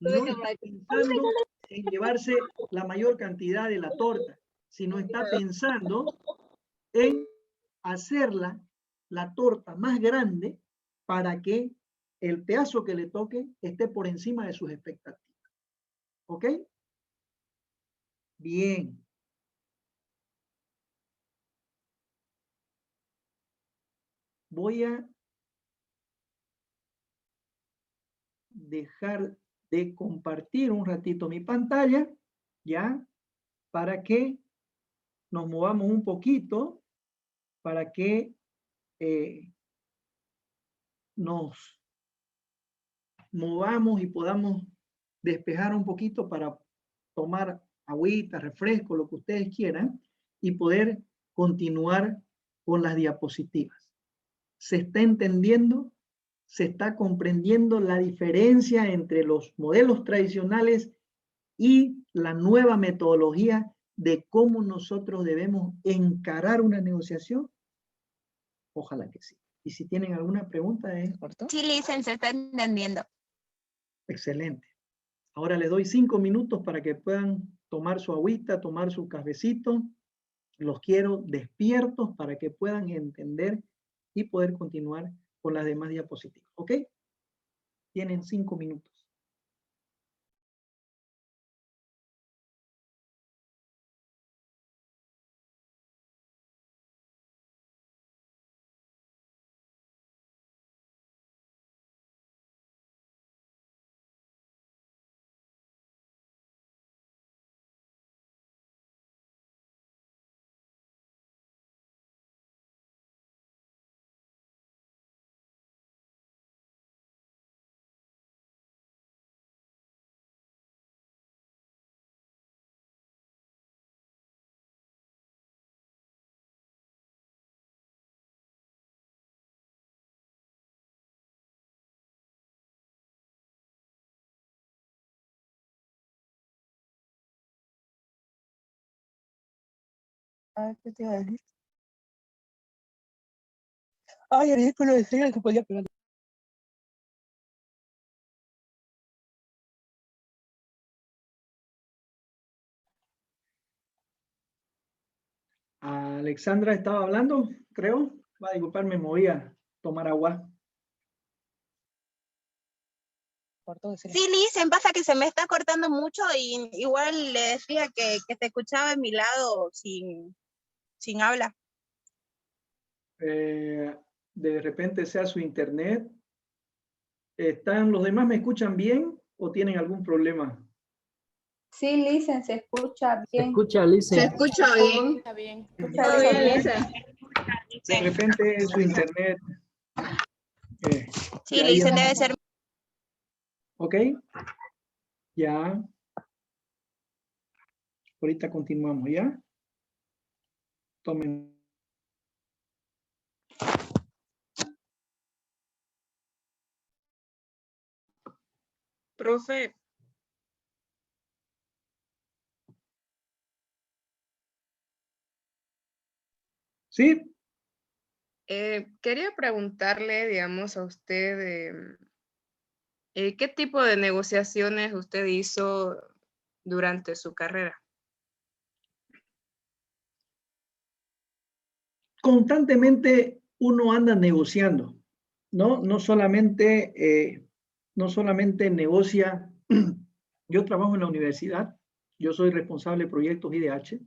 no está pensando en llevarse la mayor cantidad de la torta, sino está pensando en hacerla la torta más grande para que el pedazo que le toque esté por encima de sus expectativas. ¿Ok? Bien. Voy a dejar de compartir un ratito mi pantalla, ¿ya? Para que nos movamos un poquito, para que nos movamos y podamos despejar un poquito para tomar agüita, refresco, lo que ustedes quieran, y poder continuar con las diapositivas. ¿Se está entendiendo? ¿Se está comprendiendo la diferencia entre los modelos tradicionales y la nueva metodología de cómo nosotros debemos encarar una negociación? Ojalá que sí. Y si tienen alguna pregunta, Sí, Licen, se está entendiendo. excelente. Ahora les doy 5 minutos para que puedan tomar su agüita, tomar su cafecito. Los quiero despiertos para que puedan entender y poder continuar con las demás diapositivas. ¿Ok? Tienen 5 minutos. ¿Qué te iba a decir? Ay, el ridículo de Sega que podía pegar. Alexandra estaba hablando, creo. Va a disculpar, me moví a tomar agua. Sí, Licen, pasa que se me está cortando mucho y igual le decía que te escuchaba en mi lado sin habla. De repente sea su internet. ¿Los demás me escuchan bien o tienen algún problema? Sí, Licen, se escucha Se bien. escucha, Lice. Se escucha bien. Está bien. Todo bien, Licen. De repente su internet. Sí, Licen debe ser. ¿Ok? Ya. Ahorita continuamos, ¿ya? Tomen. Profe. ¿Sí? Quería preguntarle, digamos, a usted, ¿qué tipo de negociaciones usted hizo durante su carrera? Constantemente uno anda negociando, ¿no? No solamente negocia. Yo trabajo en la universidad Yo soy responsable de proyectos IDH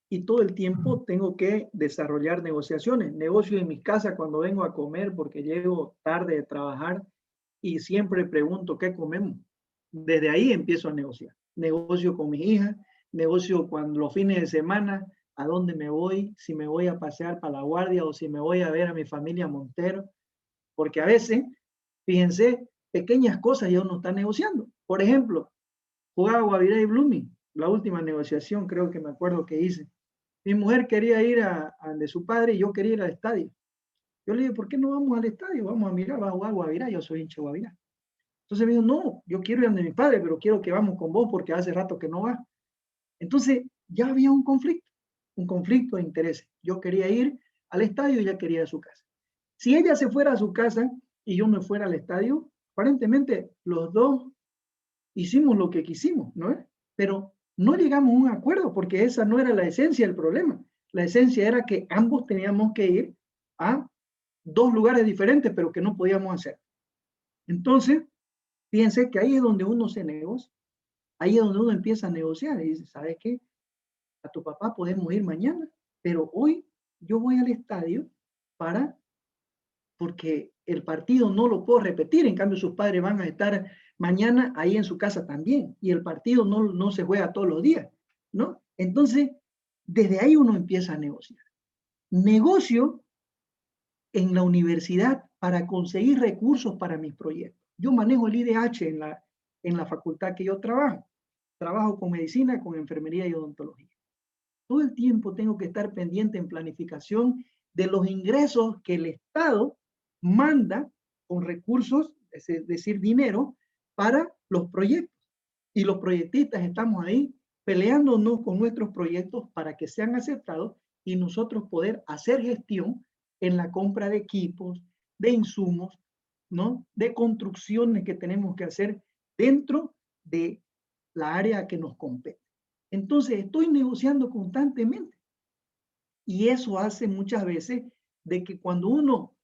y todo el tiempo tengo que desarrollar negociaciones. Negocio en mi casa cuando vengo a comer porque llego tarde de trabajar y siempre pregunto qué comemos. Desde ahí empiezo a negociar. Negocio con mi hija, negocio cuando los fines de semana, a dónde me voy, si me voy a pasear para La Guardia o si me voy a ver a mi familia Montero. Porque a veces, fíjense, pequeñas cosas ya uno está negociando. Por ejemplo, jugaba Guavirá y Blooming, la última negociación creo que me acuerdo que hice. Mi mujer quería ir a de su padre y yo quería ir al estadio. Yo le dije, ¿por qué no vamos al estadio? Vamos a mirar, va a jugar Guavirá, yo soy hincha de Guavirá. Entonces me dijo, no, yo quiero ir a mi padre, pero quiero que vamos con vos porque hace rato que no va. Entonces ya había un conflicto de intereses. Yo quería ir al estadio y ella quería ir a su casa. Si ella se fuera a su casa y yo me fuera al estadio, aparentemente los dos hicimos lo que quisimos, ¿no? Pero no llegamos a un acuerdo porque esa no era la esencia del problema. La esencia era que ambos teníamos que ir a dos lugares diferentes, pero que no podíamos hacer. Entonces, fíjense que ahí es donde uno se negocia. Ahí es donde uno empieza a negociar y dice, ¿sabes qué? A tu papá podemos ir mañana, pero hoy yo voy al estadio porque el partido no lo puedo repetir, en cambio sus padres van a estar mañana ahí en su casa también, y el partido no se juega todos los días, ¿no? Entonces, desde ahí uno empieza a negociar. Negocio en la universidad para conseguir recursos para mis proyectos. Yo manejo el IDH en la facultad que yo trabajo. Trabajo con medicina, con enfermería y odontología. Todo el tiempo tengo que estar pendiente en planificación de los ingresos que el Estado manda con recursos, es decir, dinero, para los proyectos. Y los proyectistas estamos ahí peleándonos con nuestros proyectos para que sean aceptados y nosotros poder hacer gestión en la compra de equipos, de insumos, ¿no? De construcciones que tenemos que hacer dentro de la área que nos compete. Entonces, estoy negociando constantemente. Y eso hace muchas veces de que cuando uno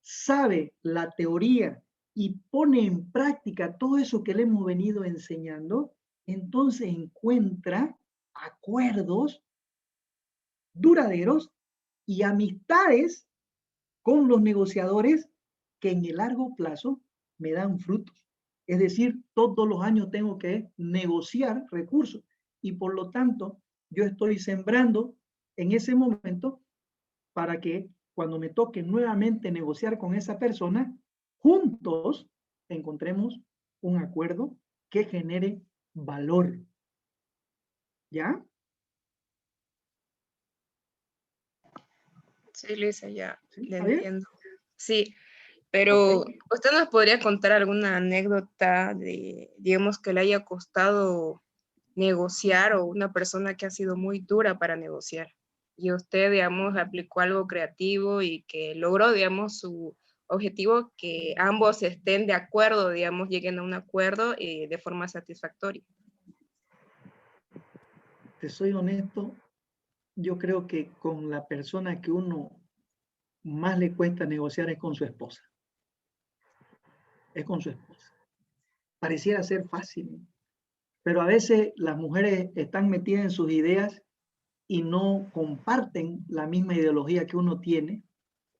sabe la teoría y pone en práctica todo eso que le hemos venido enseñando, entonces encuentra acuerdos duraderos y amistades con los negociadores que en el largo plazo me dan frutos. Es decir, todos los años tengo que negociar recursos y por lo tanto yo estoy sembrando en ese momento para que cuando me toque nuevamente negociar con esa persona, juntos encontremos un acuerdo que genere valor. ¿Ya? Sí, Luisa, ya ¿Sí? le ¿Está bien? entiendo. Sí, pero Ok. ¿usted nos podría contar alguna anécdota digamos, que le haya costado negociar o una persona que ha sido muy dura para negociar? Y usted, digamos, aplicó algo creativo y que logró, digamos, su objetivo, que ambos estén de acuerdo, digamos, lleguen a un acuerdo de forma satisfactoria. Te soy honesto, yo creo que con la persona que uno más le cuesta negociar es con su esposa. Es con su esposa. Pareciera ser fácil, pero a veces las mujeres están metidas en sus ideas y no comparten la misma ideología que uno tiene,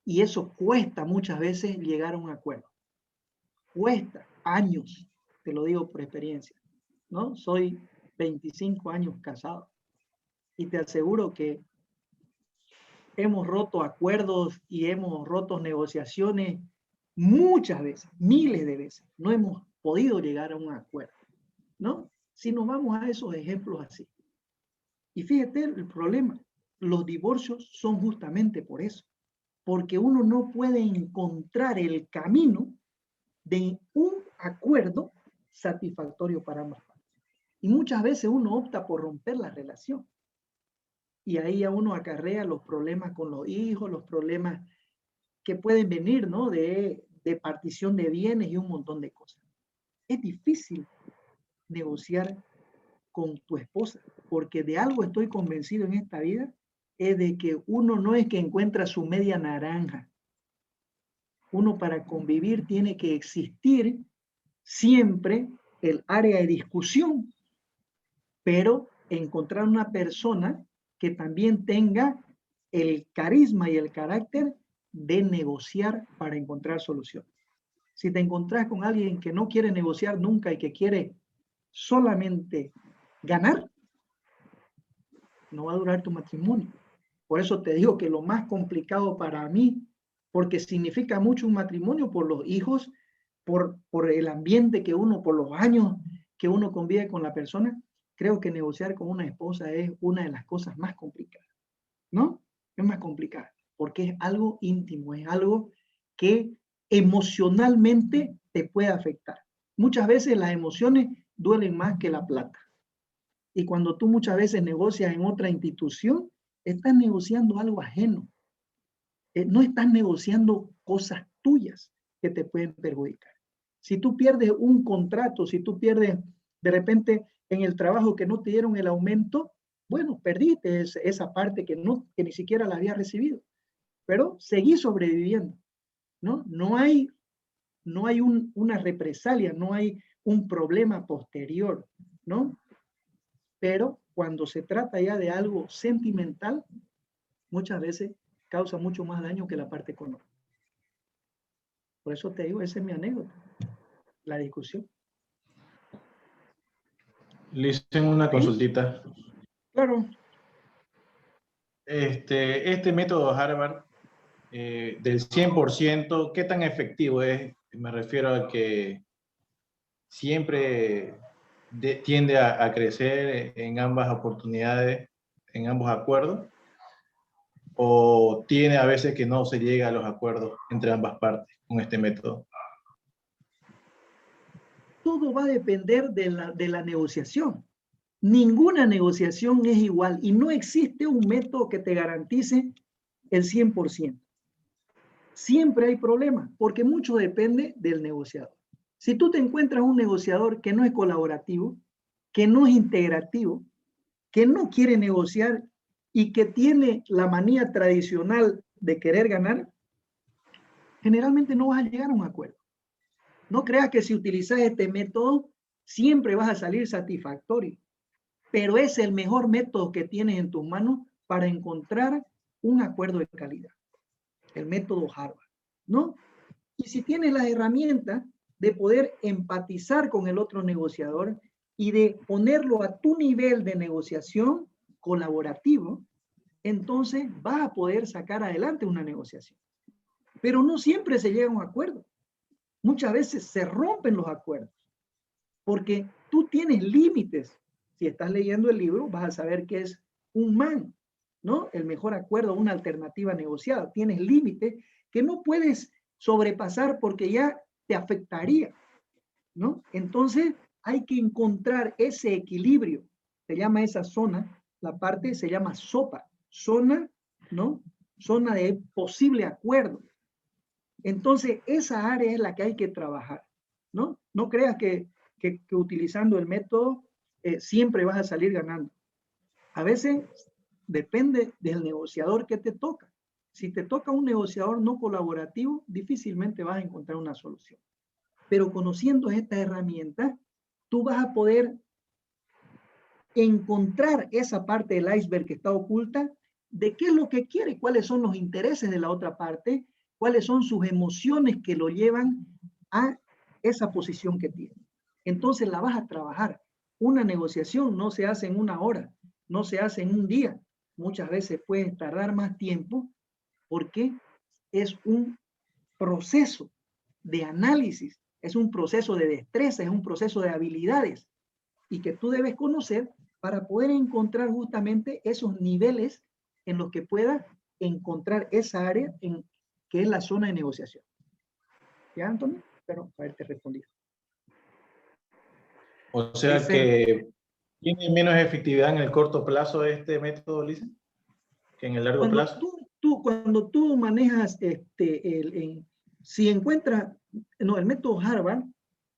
y eso cuesta muchas veces llegar a un acuerdo. Cuesta años, te lo digo por experiencia, ¿no? Soy 25 años casado y te aseguro que hemos roto acuerdos y hemos roto negociaciones muchas veces, miles de veces. No hemos podido llegar a un acuerdo, ¿no? Si nos vamos a esos ejemplos así. Y fíjate el problema, los divorcios son justamente por eso, porque uno no puede encontrar el camino de un acuerdo satisfactorio para ambas partes. Y muchas veces uno opta por romper la relación. Y ahí a uno acarrea los problemas con los hijos, los problemas que pueden venir, ¿no? De partición de bienes y un montón de cosas. Es difícil negociar con tu esposa, porque de algo estoy convencido en esta vida, es de que uno no es que encuentra su media naranja. Uno para convivir tiene que existir siempre el área de discusión pero encontrar una persona que también tenga el carisma y el carácter de negociar para encontrar soluciones. Si te encontrás con alguien que no quiere negociar nunca y que quiere solamente ganar, no va a durar tu matrimonio. Por eso te digo que lo más complicado para mí, porque significa mucho un matrimonio por los hijos, por el ambiente que uno, por los años que uno convive con la persona, creo que negociar con una esposa es una de las cosas más complicadas, ¿no? Es más complicada, porque es algo íntimo, es algo que emocionalmente te puede afectar. Muchas veces las emociones duelen más que la plata. Y cuando tú muchas veces negocias en otra institución, estás negociando algo ajeno. No estás negociando cosas tuyas que te pueden perjudicar. Si tú pierdes un contrato, si tú pierdes de repente en el trabajo que no te dieron el aumento, bueno, perdiste esa parte que ni siquiera la había recibido. Pero seguí sobreviviendo, ¿no? No hay una represalia, no hay un problema posterior, ¿no? Pero cuando se trata ya de algo sentimental, muchas veces causa mucho más daño que la parte económica. Por eso te digo, esa es mi anécdota, la discusión. Le hice una consultita. Claro. Este método Harvard, del 100%, ¿qué tan efectivo es? Me refiero a que siempre tiende a crecer en ambas oportunidades, en ambos acuerdos, o tiene a veces que no se llega a los acuerdos entre ambas partes con este método. Todo va a depender de la negociación. Ninguna negociación es igual y no existe un método que te garantice el 100%. Siempre hay problemas porque mucho depende del negociador. Si tú te encuentras un negociador que no es colaborativo, que no es integrativo, que no quiere negociar y que tiene la manía tradicional de querer ganar, generalmente no vas a llegar a un acuerdo. No creas que si utilizas este método siempre vas a salir satisfactorio, pero es el mejor método que tienes en tus manos para encontrar un acuerdo de calidad. El método Harvard, ¿no? Y si tienes las herramientas de poder empatizar con el otro negociador y de ponerlo a tu nivel de negociación colaborativo, entonces vas a poder sacar adelante una negociación. Pero no siempre se llega a un acuerdo. Muchas veces se rompen los acuerdos porque tú tienes límites. Si estás leyendo el libro, vas a saber que es un MAN, ¿no? El mejor acuerdo, una alternativa negociada. Tienes límites que no puedes sobrepasar porque ya te afectaría, ¿no? Entonces hay que encontrar ese equilibrio. Se llama esa zona, la parte se llama SOPA, zona, ¿no? Zona de posible acuerdo. Entonces esa área es la que hay que trabajar, ¿no? No creas que utilizando el método siempre vas a salir ganando. A veces depende del negociador que te toca. Si te toca un negociador no colaborativo, difícilmente vas a encontrar una solución. Pero conociendo esta herramienta, tú vas a poder encontrar esa parte del iceberg que está oculta, de qué es lo que quiere, cuáles son los intereses de la otra parte, cuáles son sus emociones que lo llevan a esa posición que tiene. Entonces la vas a trabajar. Una negociación no se hace en una hora, no se hace en un día. Muchas veces puede tardar más tiempo porque es un proceso de análisis, es un proceso de destreza, es un proceso de habilidades y que tú debes conocer para poder encontrar justamente esos niveles en los que puedas encontrar esa área que es la zona de negociación. ¿Ya, Antonio? Espero haberte respondido. O sea que tiene menos efectividad en el corto plazo este método, Lisa, que en el largo plazo. Cuando tú manejas, si encuentras, no, el método Harvard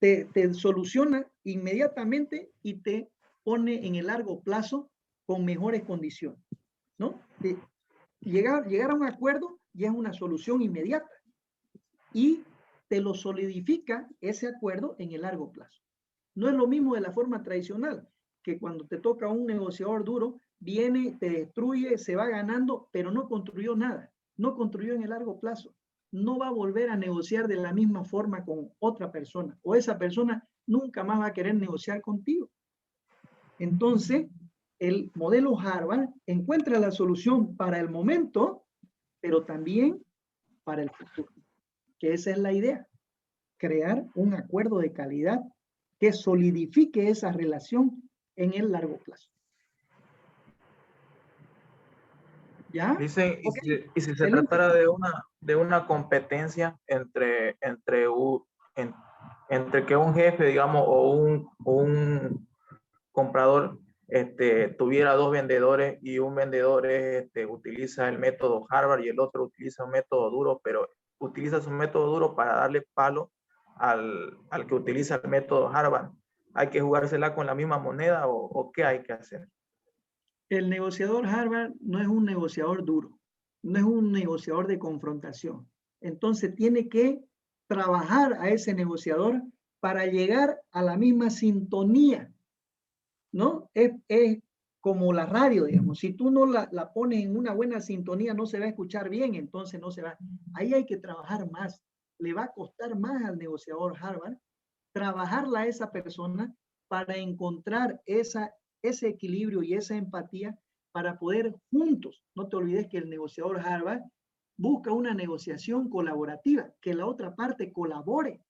te soluciona inmediatamente y te pone en el largo plazo con mejores condiciones, ¿no? Llegar a un acuerdo ya es una solución inmediata y te lo solidifica ese acuerdo en el largo plazo. No es lo mismo de la forma tradicional, que cuando te toca un negociador duro, viene, te destruye, se va ganando, pero no construyó nada, no construyó en el largo plazo. No va a volver a negociar de la misma forma con otra persona, o esa persona nunca más va a querer negociar contigo. Entonces, el modelo Harvard encuentra la solución para el momento, pero también para el futuro, que esa es la idea, crear un acuerdo de calidad que solidifique esa relación en el largo plazo. ¿Ya? Dicen, Okay. y si se tratara de una competencia entre que un jefe, digamos, o un comprador tuviera dos vendedores y un vendedor utiliza el método Harvard y el otro utiliza un método duro, pero utiliza su método duro para darle palo al que utiliza el método Harvard. ¿Hay que jugársela con la misma moneda o qué hay que hacer? El negociador Harvard no es un negociador duro, no es un negociador de confrontación. Entonces tiene que trabajar a ese negociador para llegar a la misma sintonía, ¿no? Es como la radio, digamos. Si tú no la pones en una buena sintonía, no se va a escuchar bien, entonces no se va. Ahí hay que trabajar más. Le va a costar más al negociador Harvard trabajarla a esa persona para encontrar ese equilibrio y esa empatía para poder juntos, no te olvides que el negociador Harvard busca una negociación colaborativa, que la otra parte colabore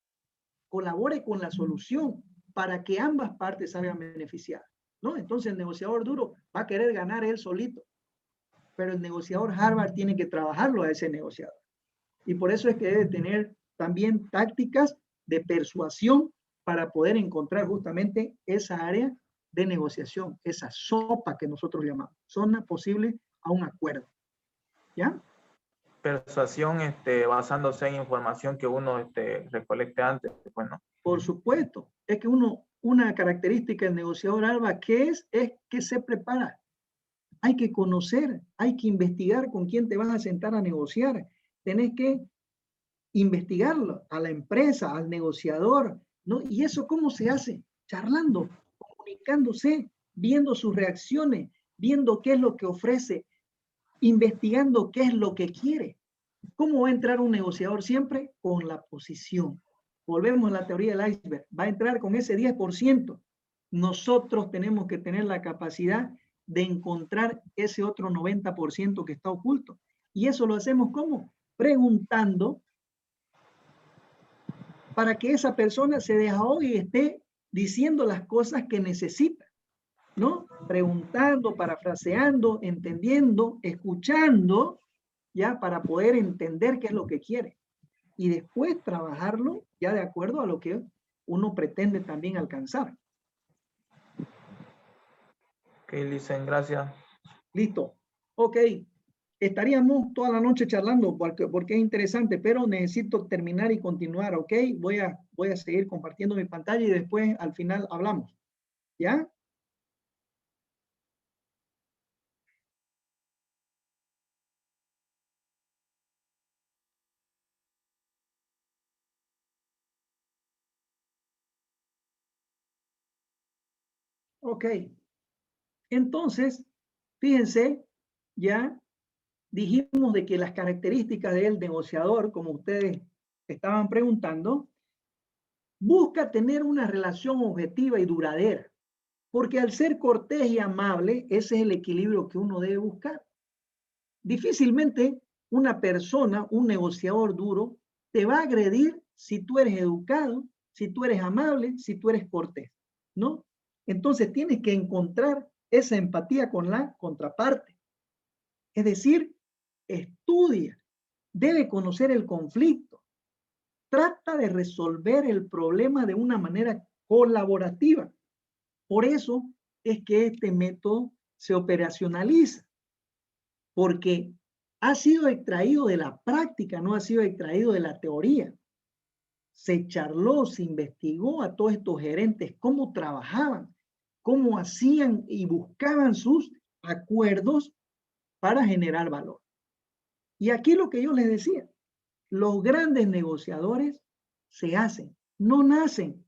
con la solución para que ambas partes salgan beneficiadas, ¿no? Entonces el negociador duro va a querer ganar él solito, pero el negociador Harvard tiene que trabajarlo a ese negociador. Y por eso es que debe tener también tácticas de persuasión para poder encontrar justamente esa área de negociación, esa sopa que nosotros llamamos, zona posible a un acuerdo. ¿Ya? Persuasión basándose en información que uno recolecte antes, pues, ¿no? Por supuesto, es que una característica del negociador Harvard, ¿qué es? Es que se prepara. Hay que conocer, hay que investigar con quién te vas a sentar a negociar. Tenés que investigarlo a la empresa, al negociador, ¿no? ¿Y eso cómo se hace? Charlando, comunicándose, viendo sus reacciones, viendo qué es lo que ofrece, investigando qué es lo que quiere. ¿Cómo va a entrar un negociador siempre? Con la posición. Volvemos a la teoría del iceberg. Va a entrar con ese 10%. Nosotros tenemos que tener la capacidad de encontrar ese otro 90% que está oculto. Y eso lo hacemos ¿cómo? Preguntando para que esa persona se desahogue y esté diciendo las cosas que necesita, ¿no? Preguntando, parafraseando, entendiendo, escuchando, ya para poder entender qué es lo que quiere. Y después trabajarlo ya de acuerdo a lo que uno pretende también alcanzar. Ok, Licen, gracias. Listo. Ok. Estaríamos toda la noche charlando porque es interesante, pero necesito terminar y continuar, ¿ok? Voy a seguir compartiendo mi pantalla y después al final hablamos. ¿Ya? Ok. Entonces, fíjense, ya dijimos de que las características del negociador, como ustedes estaban preguntando, busca tener una relación objetiva y duradera, porque al ser cortés y amable, ese es el equilibrio que uno debe buscar. Difícilmente una persona, un negociador duro, te va a agredir si tú eres educado, si tú eres amable, si tú eres cortés, ¿no? Entonces tienes que encontrar esa empatía con la contraparte. Es decir, estudia, debe conocer el conflicto, trata de resolver el problema de una manera colaborativa. Por eso es que este método se operacionaliza, porque ha sido extraído de la práctica, no ha sido extraído de la teoría. Se charló, se investigó a todos estos gerentes, cómo trabajaban, cómo hacían y buscaban sus acuerdos para generar valor. Y aquí lo que yo les decía, los grandes negociadores se hacen, no nacen.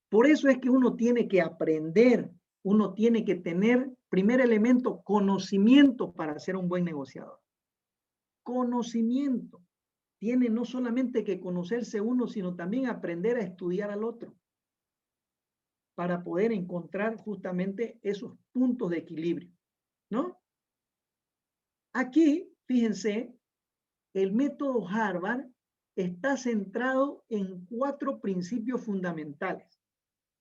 Por eso es que uno tiene que aprender, uno tiene que tener, primer elemento, conocimiento para ser un buen negociador. Conocimiento. Tiene no solamente que conocerse uno, sino también aprender a estudiar al otro para poder encontrar justamente esos puntos de equilibrio, ¿no? Aquí, fíjense, el método Harvard está centrado en 4 principios fundamentales,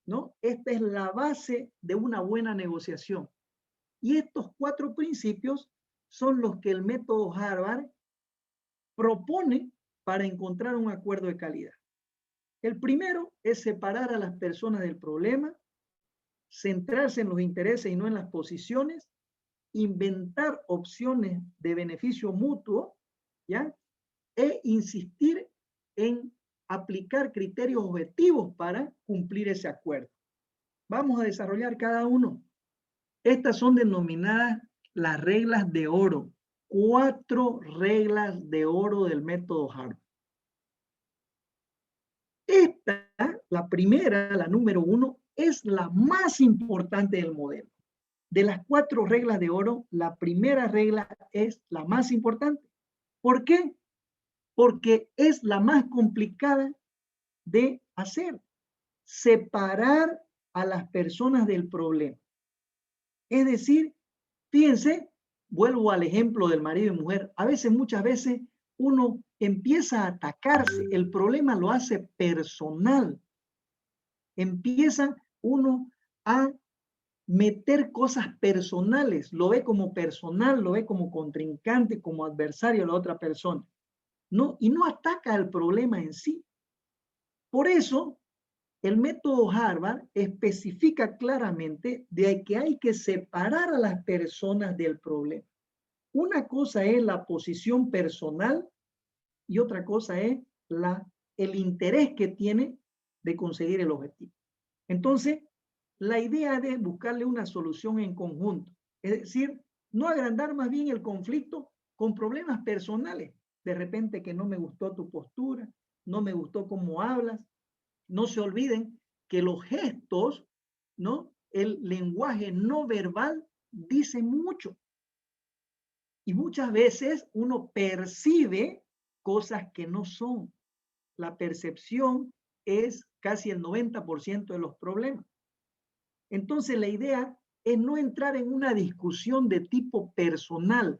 ¿no? Esta es la base de una buena negociación. Y estos 4 principios son los que el método Harvard propone para encontrar un acuerdo de calidad. El primero es separar a las personas del problema, centrarse en los intereses y no en las posiciones, inventar opciones de beneficio mutuo, ¿ya? E insistir en aplicar criterios objetivos para cumplir ese acuerdo. Vamos a desarrollar cada uno. Estas son denominadas las reglas de oro. 4 reglas de oro del método Harvard. Esta, la primera, la número 1, es la más importante del modelo. De las 4 reglas de oro, la primera regla es la más importante. ¿Por qué? Porque es la más complicada de hacer. Separar a las personas del problema. Es decir, fíjense, vuelvo al ejemplo del marido y mujer. A veces, muchas veces, uno empieza a atacarse. El problema lo hace personal. Empieza uno a meter cosas personales. Lo ve como personal, lo ve como contrincante, como adversario a la otra persona. ¿No? Y no ataca el problema en sí. Por eso, el método Harvard especifica claramente de que hay que separar a las personas del problema. Una cosa es la posición personal y otra cosa es el interés que tiene de conseguir el objetivo. Entonces, la idea es buscarle una solución en conjunto. Es decir, no agrandar más bien el conflicto con problemas personales. De repente que no me gustó tu postura, no me gustó cómo hablas. No se olviden que los gestos, ¿no? El lenguaje no verbal dice mucho. Y muchas veces uno percibe cosas que no son. La percepción es casi el 90% de los problemas. Entonces la idea es no entrar en una discusión de tipo personal,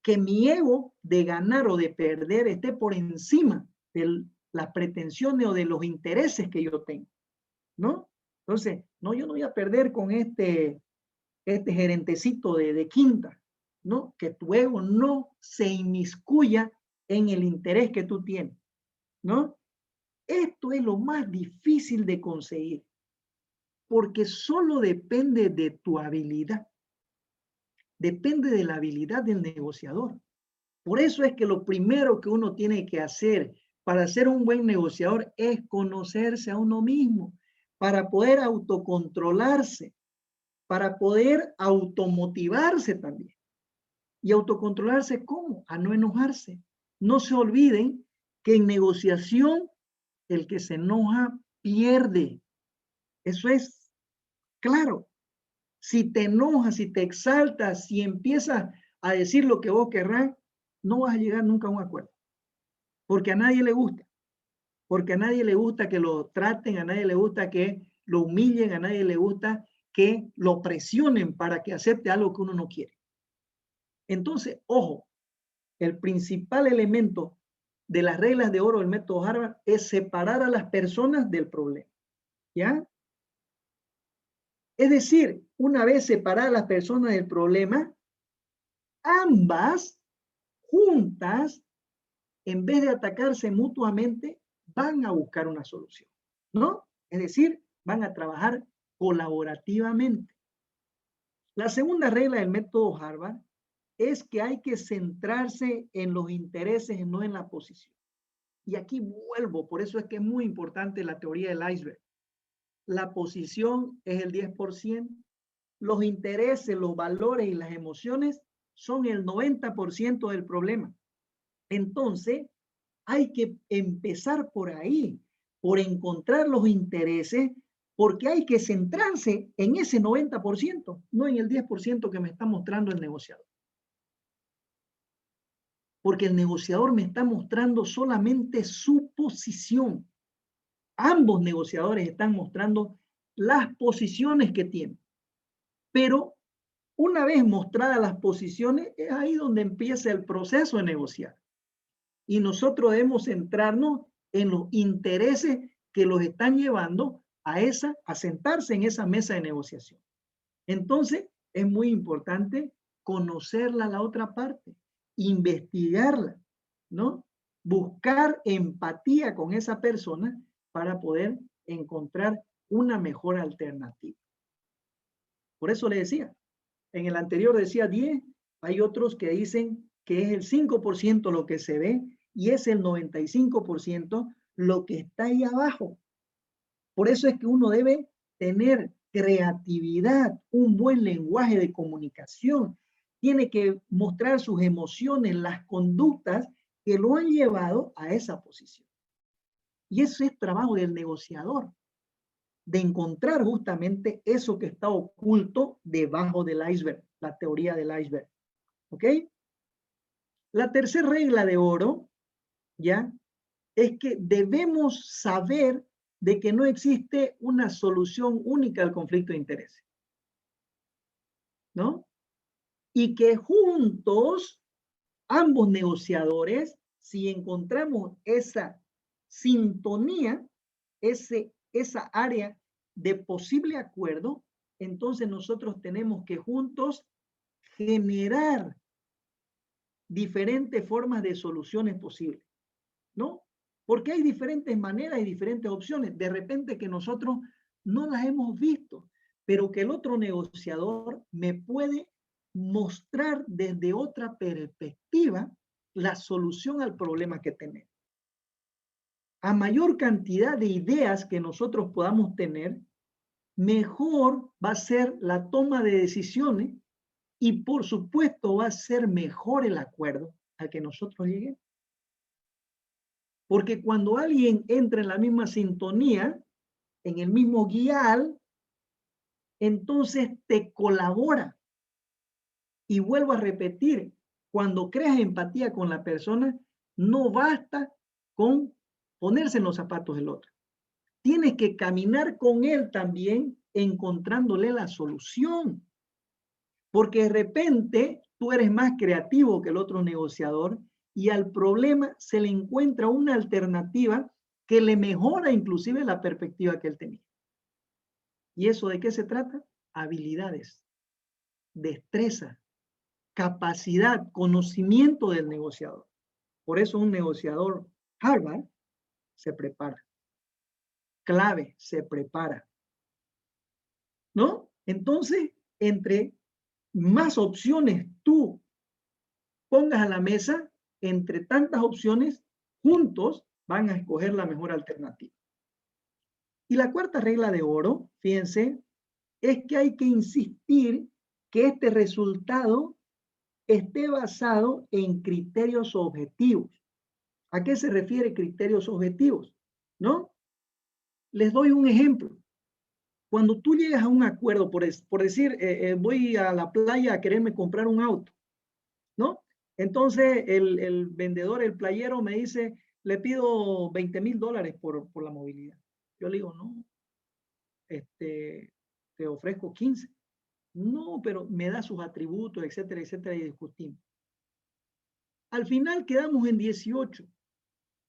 que mi ego de ganar o de perder esté por encima de las pretensiones o de los intereses que yo tengo, ¿no? Entonces, no, yo no voy a perder con este gerentecito de quinta, ¿no? Que tu ego no se inmiscuya en el interés que tú tienes, ¿no? Esto es lo más difícil de conseguir, porque solo depende de tu habilidad, depende de la habilidad del negociador. Por eso es que lo primero que uno tiene que hacer para ser un buen negociador es conocerse a uno mismo, para poder autocontrolarse, para poder automotivarse también. ¿Y autocontrolarse cómo? A no enojarse. No se olviden que en negociación el que se enoja pierde. Eso es claro. Si te enojas, si te exaltas, si empiezas a decir lo que vos querrás, no vas a llegar nunca a un acuerdo. Porque a nadie le gusta. Porque a nadie le gusta que lo traten, a nadie le gusta que lo humillen, a nadie le gusta que lo presionen para que acepte algo que uno no quiere. Entonces, ojo, el principal elemento de las reglas de oro del método Harvard es separar a las personas del problema. ¿Ya? Es decir, una vez separadas las personas del problema, ambas juntas, en vez de atacarse mutuamente, van a buscar una solución, ¿no? Es decir, van a trabajar colaborativamente. La segunda regla del método Harvard es que hay que centrarse en los intereses y no en la posición. Y aquí vuelvo, por eso es que es muy importante la teoría del iceberg. La posición es el 10%, los intereses, los valores y las emociones son el 90% del problema. Entonces, hay que empezar por ahí, por encontrar los intereses Porque hay que centrarse en ese 90%, no en el 10% que me está mostrando el negociador. Porque el negociador me está mostrando solamente su posición. Ambos negociadores están mostrando las posiciones que tienen. Pero una vez mostradas las posiciones, es ahí donde empieza el proceso de negociar. Y nosotros debemos centrarnos en los intereses que los están llevando a sentarse en esa mesa de negociación. Entonces, es muy importante conocerla la otra parte, investigarla, ¿no? Buscar empatía con esa persona para poder encontrar una mejor alternativa. Por eso le decía, en el anterior decía 10, hay otros que dicen que es el 5% lo que se ve y es el 95% lo que está ahí abajo. Por eso es que uno debe tener creatividad, un buen lenguaje de comunicación. Tiene que mostrar sus emociones, las conductas que lo han llevado a esa posición. Y eso es trabajo del negociador, de encontrar justamente eso que está oculto debajo del iceberg, la teoría del iceberg. ¿Ok? La tercera regla de oro, ¿ya? Es que debemos saber de que no existe una solución única al conflicto de intereses, ¿no? Y que juntos, ambos negociadores, si encontramos esa sintonía, esa área de posible acuerdo, entonces nosotros tenemos que juntos generar diferentes formas de soluciones posibles, ¿no? Porque hay diferentes maneras y diferentes opciones. De repente que nosotros no las hemos visto, pero que el otro negociador me puede mostrar desde otra perspectiva la solución al problema que tenemos. A mayor cantidad de ideas que nosotros podamos tener, mejor va a ser la toma de decisiones y por supuesto va a ser mejor el acuerdo al que nosotros lleguemos. Porque cuando alguien entra en la misma sintonía, en el mismo guial, entonces te colabora. Y vuelvo a repetir, cuando creas empatía con la persona, no basta con ponerse en los zapatos del otro. Tienes que caminar con él también, encontrándole la solución. Porque de repente tú eres más creativo que el otro negociador y al problema se le encuentra una alternativa que le mejora inclusive la perspectiva que él tenía. ¿Y eso de qué se trata? Habilidades, destreza, capacidad, conocimiento del negociador. Por eso un negociador Harvard se prepara. Clave, se prepara. ¿No? Entonces, entre más opciones tú pongas a la mesa, entre tantas opciones, juntos van a escoger la mejor alternativa. Y la cuarta regla de oro, fíjense, es que hay que insistir que este resultado esté basado en criterios objetivos. ¿A qué se refiere criterios objetivos? ¿No? Les doy un ejemplo. Cuando tú llegas a un acuerdo, por decir, voy a la playa a quererme comprar un auto, ¿no? Entonces el vendedor, el playero me dice, le pido $20,000 por la movilidad. Yo le digo, no, te ofrezco 15. No, pero me da sus atributos, etcétera, etcétera, y discutimos. Al final quedamos en 18,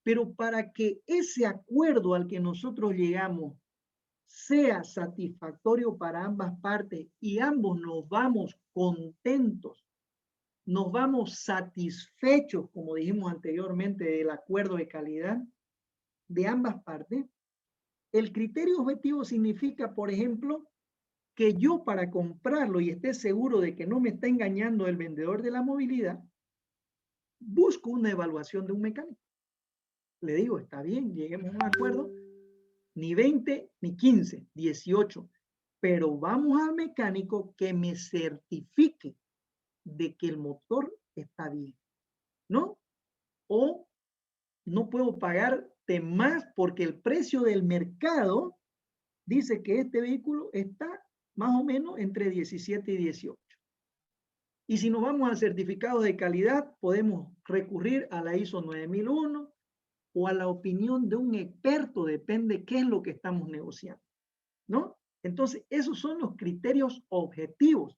pero para que ese acuerdo al que nosotros llegamos sea satisfactorio para ambas partes y ambos nos vamos contentos, nos vamos satisfechos, como dijimos anteriormente, del acuerdo de calidad de ambas partes, el criterio objetivo significa, por ejemplo, que yo para comprarlo y esté seguro de que no me está engañando el vendedor de la movilidad, busco una evaluación de un mecánico. Le digo, está bien, lleguemos a un acuerdo, ni 20 ni 15, 18, pero vamos al mecánico que me certifique de que el motor está bien, ¿no? O no puedo pagarte más porque el precio del mercado dice que este vehículo está más o menos entre 17 y 18. Y si nos vamos al certificado de calidad, podemos recurrir a la ISO 9001 o a la opinión de un experto, depende qué es lo que estamos negociando, ¿no? Entonces, esos son los criterios objetivos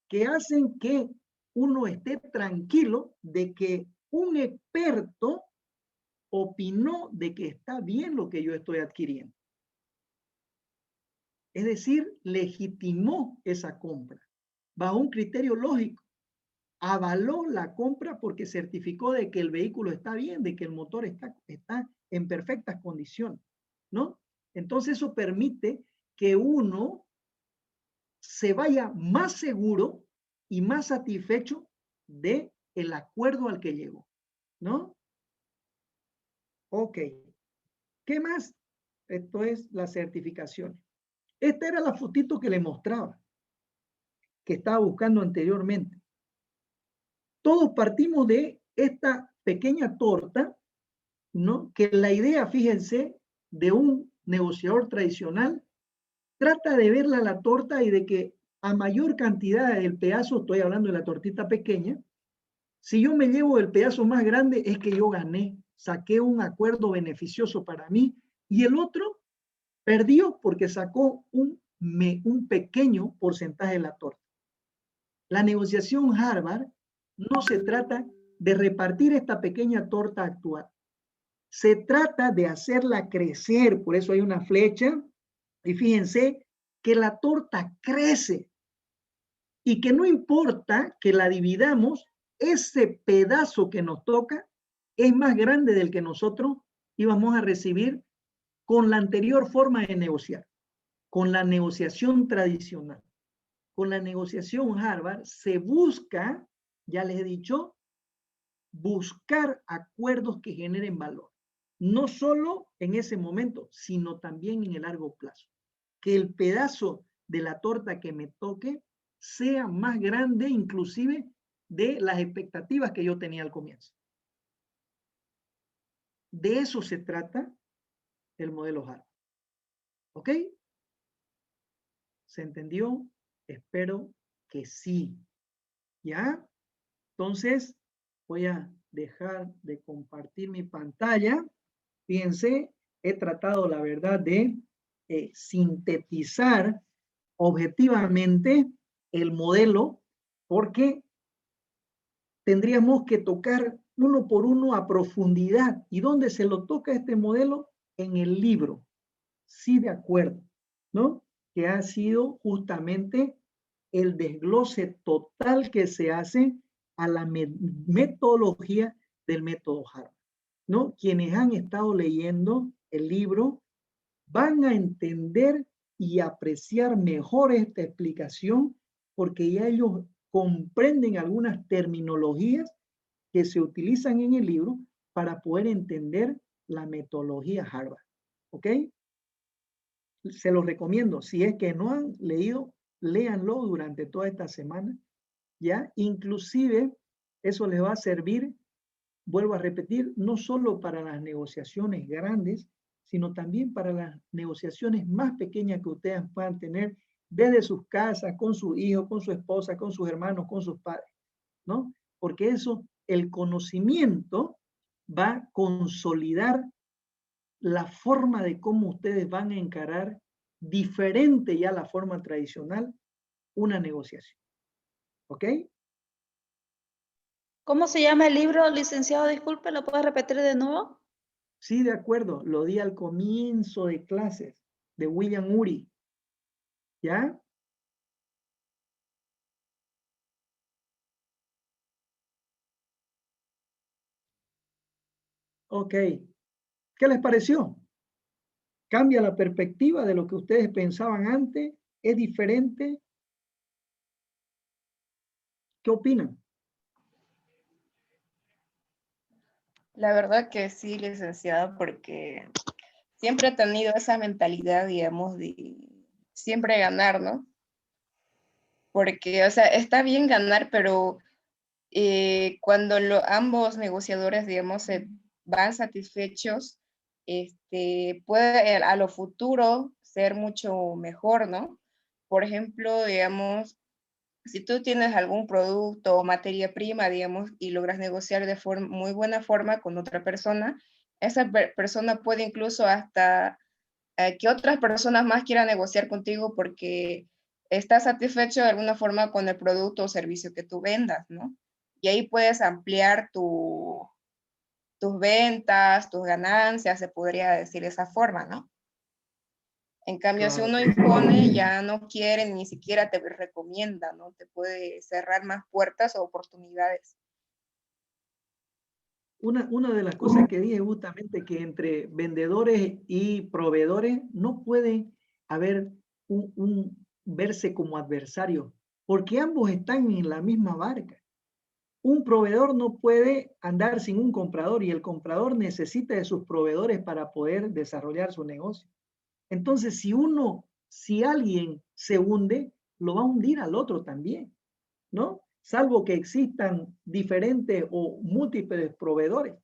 que hacen que uno esté tranquilo de que un experto opinó de que está bien lo que yo estoy adquiriendo. Es decir, legitimó esa compra bajo un criterio lógico. Avaló la compra porque certificó de que el vehículo está bien, de que el motor está en perfectas condiciones, ¿no? Entonces eso permite que uno se vaya más seguro y más satisfecho de el acuerdo al que llegó, ¿no? Ok. ¿Qué más? Esto es la certificación. Esta era la fotito que le mostraba, que estaba buscando anteriormente. Todos partimos de esta pequeña torta, ¿no? Que la idea, fíjense, de un negociador tradicional, trata de verla la torta y de que a mayor cantidad del pedazo, estoy hablando de la tortita pequeña, si yo me llevo el pedazo más grande es que yo gané, saqué un acuerdo beneficioso para mí y el otro perdió porque sacó un pequeño porcentaje de la torta. La negociación Harvard no se trata de repartir esta pequeña torta actual. Se trata de hacerla crecer, por eso hay una flecha, y fíjense que la torta crece y que no importa que la dividamos, ese pedazo que nos toca es más grande del que nosotros íbamos a recibir con la anterior forma de negociar, con la negociación tradicional. Con la negociación Harvard se busca, ya les he dicho, buscar acuerdos que generen valor. No solo en ese momento, sino también en el largo plazo. Que el pedazo de la torta que me toque sea más grande inclusive de las expectativas que yo tenía al comienzo. De eso se trata el modelo Harvard. ¿Ok? ¿Se entendió? Espero que sí. ¿Ya? Entonces, voy a dejar de compartir mi pantalla. Fíjense, he tratado, la verdad, de sintetizar objetivamente el modelo, porque tendríamos que tocar uno por uno a profundidad. ¿Y dónde se lo toca este modelo? En el libro. Sí, de acuerdo, ¿no? Que ha sido justamente el desglose total que se hace a la metodología del método Harvard, ¿no? Quienes han estado leyendo el libro van a entender y apreciar mejor esta explicación porque ya ellos comprenden algunas terminologías que se utilizan en el libro para poder entender la metodología Harvard. ¿Ok? Se los recomiendo. Si es que no han leído, léanlo durante toda esta semana. ¿Ya? Inclusive, eso les va a servir, vuelvo a repetir, no solo para las negociaciones grandes, sino también para las negociaciones más pequeñas que ustedes puedan tener desde sus casas, con su hijo, con su esposa, con sus hermanos, con sus padres, ¿no? Porque eso, el conocimiento va a consolidar la forma de cómo ustedes van a encarar diferente ya la forma tradicional una negociación. ¿Ok? ¿Cómo se llama el libro, licenciado? Disculpe, ¿lo puedo repetir de nuevo? Sí, de acuerdo. Lo di al comienzo de clases de William Ury. ¿Ya? Ok. ¿Qué les pareció? ¿Cambia la perspectiva de lo que ustedes pensaban antes? ¿Es diferente? ¿Qué opinan? La verdad que sí, licenciado, porque siempre he tenido esa mentalidad, digamos, de siempre ganar, ¿no? Porque, o sea, está bien ganar, pero cuando ambos negociadores, digamos, se van satisfechos, puede a lo futuro ser mucho mejor, ¿no? Por ejemplo, digamos, si tú tienes algún producto o materia prima, digamos, y logras negociar de muy buena forma con otra persona, esa persona puede incluso hasta que otras personas más quieran negociar contigo porque está satisfecho de alguna forma con el producto o servicio que tú vendas, ¿no? Y ahí puedes ampliar tus ventas, tus ganancias, se podría decir de esa forma, ¿no? En cambio, si uno impone, ya no quiere, ni siquiera te recomienda, ¿no? Te puede cerrar más puertas o oportunidades. Una de las cosas que dije justamente que entre vendedores y proveedores no puede haber verse como adversarios, porque ambos están en la misma barca. Un proveedor no puede andar sin un comprador y el comprador necesita de sus proveedores para poder desarrollar su negocio. Entonces, si alguien se hunde, lo va a hundir al otro también, ¿no? Salvo que existan diferentes o múltiples proveedores.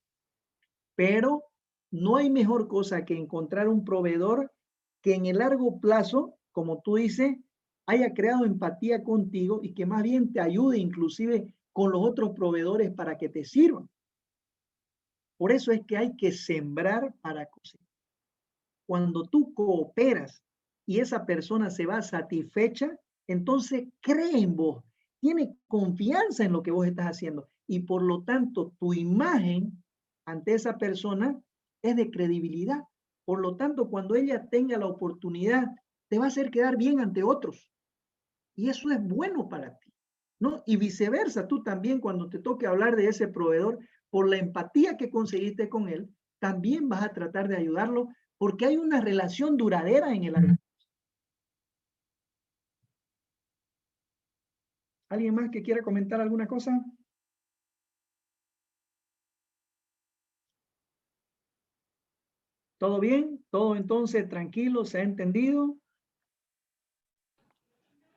Pero no hay mejor cosa que encontrar un proveedor que en el largo plazo, como tú dices, haya creado empatía contigo y que más bien te ayude inclusive con los otros proveedores para que te sirvan. Por eso es que hay que sembrar para cosechar. Cuando tú cooperas y esa persona se va satisfecha, entonces cree en vos, tiene confianza en lo que vos estás haciendo y por lo tanto tu imagen ante esa persona es de credibilidad. Por lo tanto, cuando ella tenga la oportunidad, te va a hacer quedar bien ante otros. Y eso es bueno para ti, ¿no? Y viceversa, tú también cuando te toque hablar de ese proveedor, por la empatía que conseguiste con él, también vas a tratar de ayudarlo porque hay una relación duradera en el área. ¿Alguien más que quiera comentar alguna cosa? ¿Todo bien? ¿Todo entonces tranquilo? ¿Se ha entendido?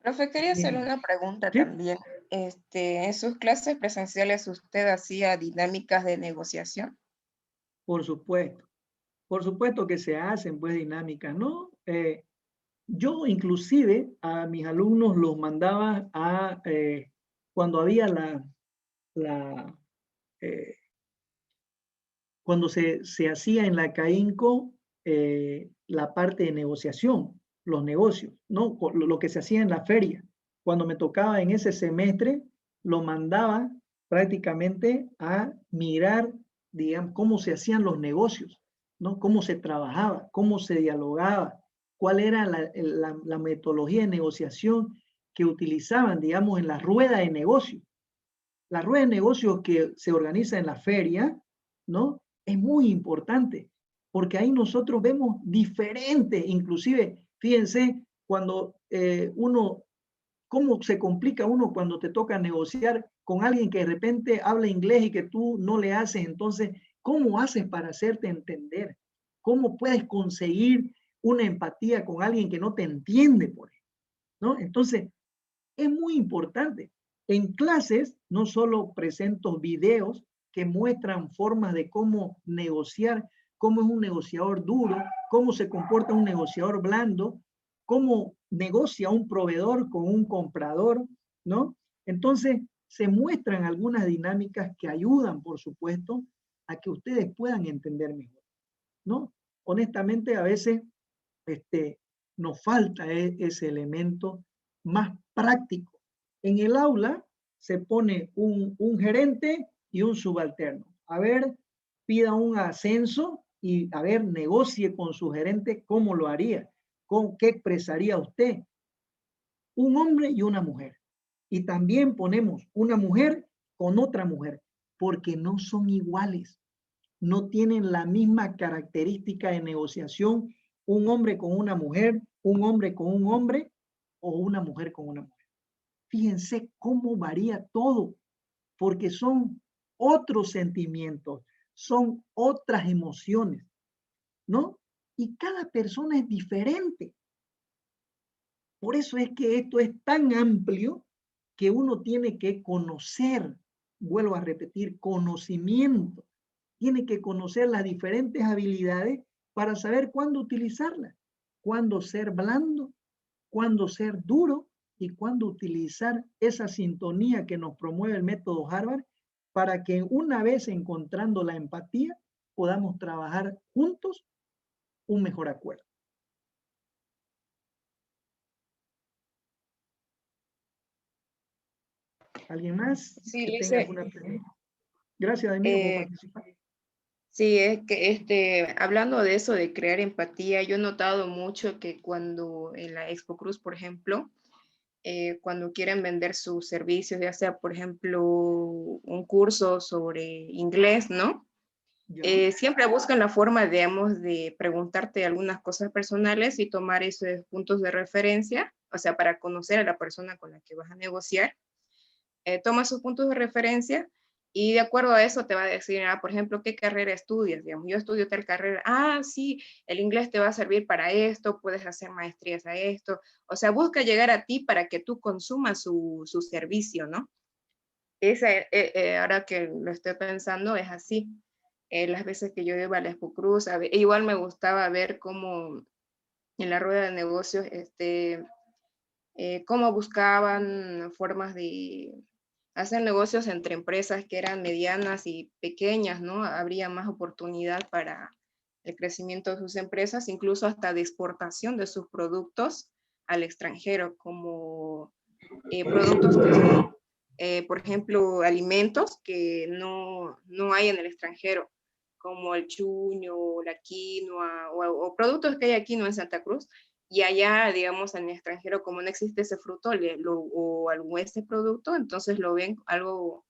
Profe, quería hacer Bien. una pregunta ¿Sí? también. En sus clases presenciales, ¿usted hacía dinámicas de negociación? Por supuesto que se hacen pues dinámicas, ¿no? Yo inclusive a mis alumnos los mandaba a, cuando había cuando se hacía en la CAINCO la parte de negociación, los negocios, ¿no? Lo que se hacía en la feria. Cuando me tocaba en ese semestre, lo mandaba prácticamente a mirar, digamos, cómo se hacían los negocios, ¿no? Cómo se trabajaba, cómo se dialogaba, cuál era la metodología de negociación que utilizaban, digamos, en la rueda de negocios. La rueda de negocios que se organiza en la feria, ¿no? Es muy importante, porque ahí nosotros vemos diferentes, inclusive, fíjense, cuando cómo se complica uno cuando te toca negociar con alguien que de repente habla inglés y que tú no le haces, entonces, ¿cómo haces para hacerte entender? ¿Cómo puedes conseguir una empatía con alguien que no te entiende, por ejemplo? ¿No? Entonces, es muy importante. En clases no solo presento videos que muestran formas de cómo negociar, cómo es un negociador duro, cómo se comporta un negociador blando, cómo negocia un proveedor con un comprador, ¿no? Entonces, se muestran algunas dinámicas que ayudan, por supuesto, a que ustedes puedan entender mejor, ¿no? Honestamente, a veces nos falta ese elemento más práctico. En el aula se pone un gerente y un subalterno. A ver, pida un ascenso y a ver, negocie con su gerente cómo lo haría, con qué expresaría usted. Un hombre y una mujer. Y también ponemos una mujer con otra mujer, porque no son iguales, no tienen la misma característica de negociación un hombre con una mujer, un hombre con un hombre o una mujer con una mujer. Fíjense cómo varía todo, porque son otros sentimientos, son otras emociones, ¿no? Y cada persona es diferente. Por eso es que esto es tan amplio que uno tiene que conocer, vuelvo a repetir, conocimiento. Tiene que conocer las diferentes habilidades para saber cuándo utilizarlas, cuándo ser blando, cuándo ser duro y cuándo utilizar esa sintonía que nos promueve el método Harvard para que una vez encontrando la empatía podamos trabajar juntos un mejor acuerdo. ¿Alguien más? Sí, que Lice. tenga alguna pregunta? Gracias, Emilio, por participar. Sí, es que hablando de eso, de crear empatía, yo he notado mucho que cuando en la Expo Cruz, por ejemplo, cuando quieren vender sus servicios, ya sea, por ejemplo, un curso sobre inglés, ¿no? Siempre buscan la forma, digamos, de preguntarte algunas cosas personales y tomar esos puntos de referencia, o sea, para conocer a la persona con la que vas a negociar. Toma sus puntos de referencia y de acuerdo a eso te va a decir, por ejemplo, ¿qué carrera estudias? Digamos, yo estudio tal carrera. Sí, el inglés te va a servir para esto, puedes hacer maestrías a esto. O sea, busca llegar a ti para que tú consumas su servicio, ¿no? Ahora que lo estoy pensando, es así. Las veces que yo iba a la Expo Cruz, igual me gustaba ver cómo en la rueda de negocios, cómo buscaban formas de hacer negocios entre empresas que eran medianas y pequeñas, ¿no? Habría más oportunidad para el crecimiento de sus empresas, incluso hasta de exportación de sus productos al extranjero, como productos que son, por ejemplo, alimentos que no hay en el extranjero, como el chuño, la quinoa, o productos que hay aquí, no en Santa Cruz, y allá, digamos, en el extranjero, como no existe ese fruto o ese producto, entonces lo ven algo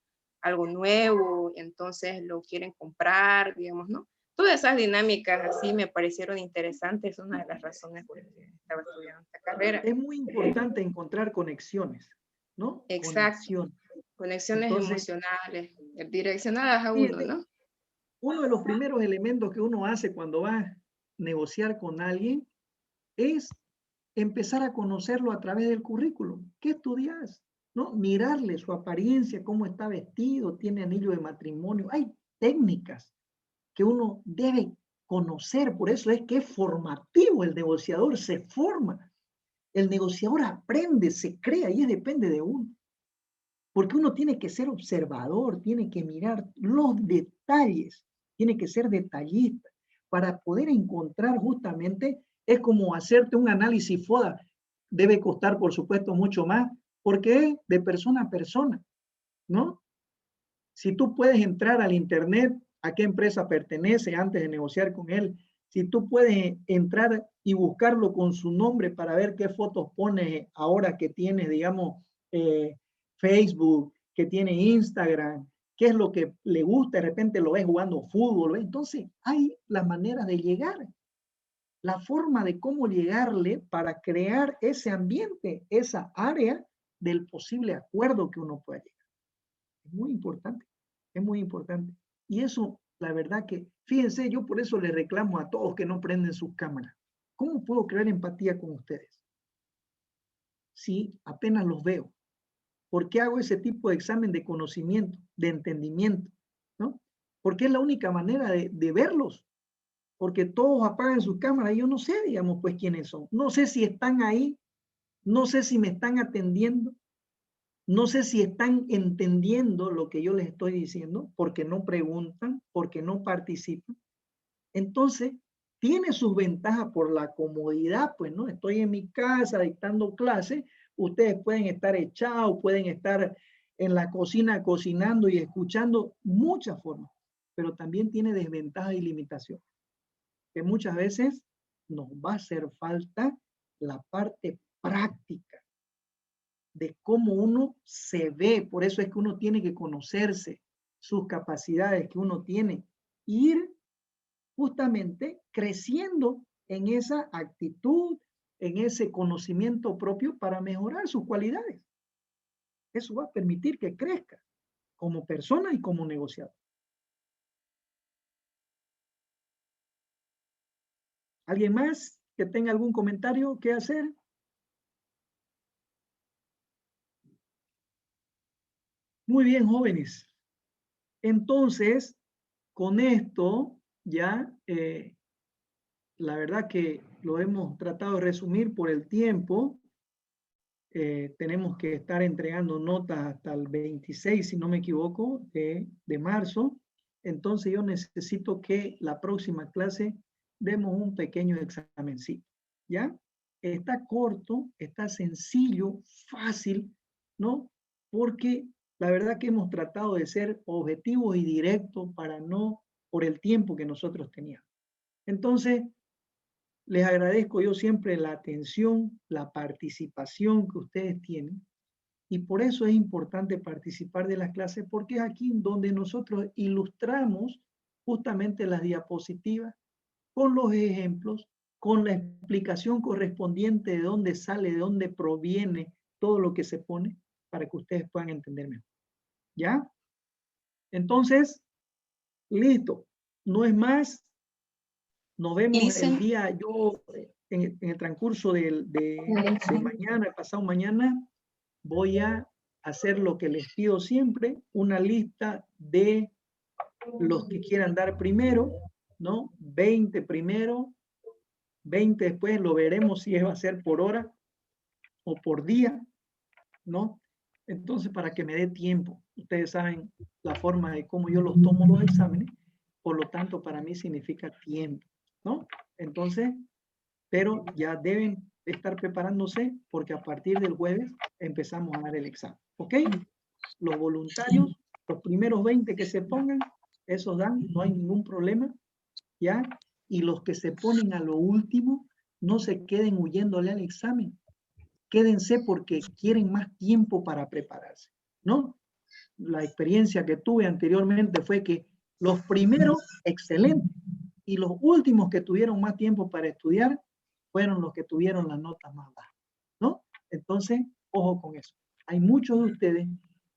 nuevo, entonces lo quieren comprar, digamos, ¿no? Todas esas dinámicas así me parecieron interesantes, una de las razones por las que estaba estudiando esta carrera. Es muy importante encontrar conexiones, ¿no? Exacto. Conexiones Entonces, emocionales, direccionadas a fíjate, uno, ¿no? uno de los primeros elementos que uno hace cuando va a negociar con alguien es empezar a conocerlo a través del currículum. ¿Qué estudias? ¿No? Mirarle su apariencia, cómo está vestido, tiene anillo de matrimonio. Hay técnicas que uno debe conocer, por eso es que es formativo el negociador, se forma. El negociador aprende, se crea y depende de uno. Porque uno tiene que ser observador, tiene que mirar los detalles, tiene que ser detallista para poder encontrar justamente, es como hacerte un análisis FODA. Debe costar, por supuesto, mucho más, porque es de persona a persona, ¿no? Si tú puedes entrar al internet, a qué empresa pertenece antes de negociar con él, si tú puedes entrar y buscarlo con su nombre para ver qué fotos pone ahora que tiene, digamos, Facebook, que tiene Instagram, qué es lo que le gusta, de repente lo ves jugando fútbol, ¿ves? Entonces hay la manera de llegar, la forma de cómo llegarle para crear ese ambiente, esa área del posible acuerdo que uno pueda llegar. Es muy importante, es muy importante. Y eso, la verdad que, fíjense, yo por eso le reclamo a todos que no prenden sus cámaras. ¿Cómo puedo crear empatía con ustedes? Si apenas los veo. ¿Por qué hago ese tipo de examen de conocimiento, de entendimiento? ¿No? Porque es la única manera de verlos. Porque todos apagan sus cámaras y yo no sé, digamos, pues quiénes son. No sé si están ahí, no sé si me están atendiendo, no sé si están entendiendo lo que yo les estoy diciendo, porque no preguntan, porque no participan. Entonces, tiene sus ventajas por la comodidad, pues, ¿no? Estoy en mi casa dictando clases, ustedes pueden estar echados, pueden estar en la cocina cocinando y escuchando muchas formas, pero también tiene desventajas y limitaciones, que muchas veces nos va a hacer falta la parte práctica de cómo uno se ve. Por eso es que uno tiene que conocerse, sus capacidades que uno tiene, ir justamente creciendo en esa actitud, en ese conocimiento propio para mejorar sus cualidades. Eso va a permitir que crezca como persona y como negociador. ¿Alguien más que tenga algún comentario que hacer? Muy bien, jóvenes. Entonces, con esto ya la verdad que lo hemos tratado de resumir por el tiempo. Tenemos que estar entregando notas hasta el 26, si no me equivoco, de marzo. Entonces yo necesito que la próxima clase demos un pequeño examencito, ¿ya? Está corto, está sencillo, fácil, ¿no? Porque la verdad que hemos tratado de ser objetivos y directos para no, por el tiempo que nosotros teníamos. Entonces, les agradezco yo siempre la atención, la participación que ustedes tienen, y por eso es importante participar de las clases, porque es aquí donde nosotros ilustramos justamente las diapositivas con los ejemplos, con la explicación correspondiente de dónde sale, de dónde proviene todo lo que se pone, para que ustedes puedan entender mejor. ¿Ya? Entonces, listo. No es más. Nos vemos el día, yo en el transcurso de mañana, pasado mañana, voy a hacer lo que les pido siempre, una lista de los que quieran dar primero, ¿no? 20 primero, 20 después, lo veremos si va a ser por hora o por día, ¿no? Entonces, para que me dé tiempo, ustedes saben la forma de cómo yo los tomo los exámenes, por lo tanto, para mí significa tiempo, ¿no? Entonces, pero ya deben estar preparándose porque a partir del jueves empezamos a dar el examen, ¿ok? Los voluntarios, los primeros 20 que se pongan, esos dan, no hay ningún problema, ¿ya? Y los que se ponen a lo último, no se queden huyéndole al examen. Quédense porque quieren más tiempo para prepararse, ¿no? La experiencia que tuve anteriormente fue que los primeros, excelente, y los últimos que tuvieron más tiempo para estudiar fueron los que tuvieron las notas más bajas, ¿no? Entonces, ojo con eso. Hay muchos de ustedes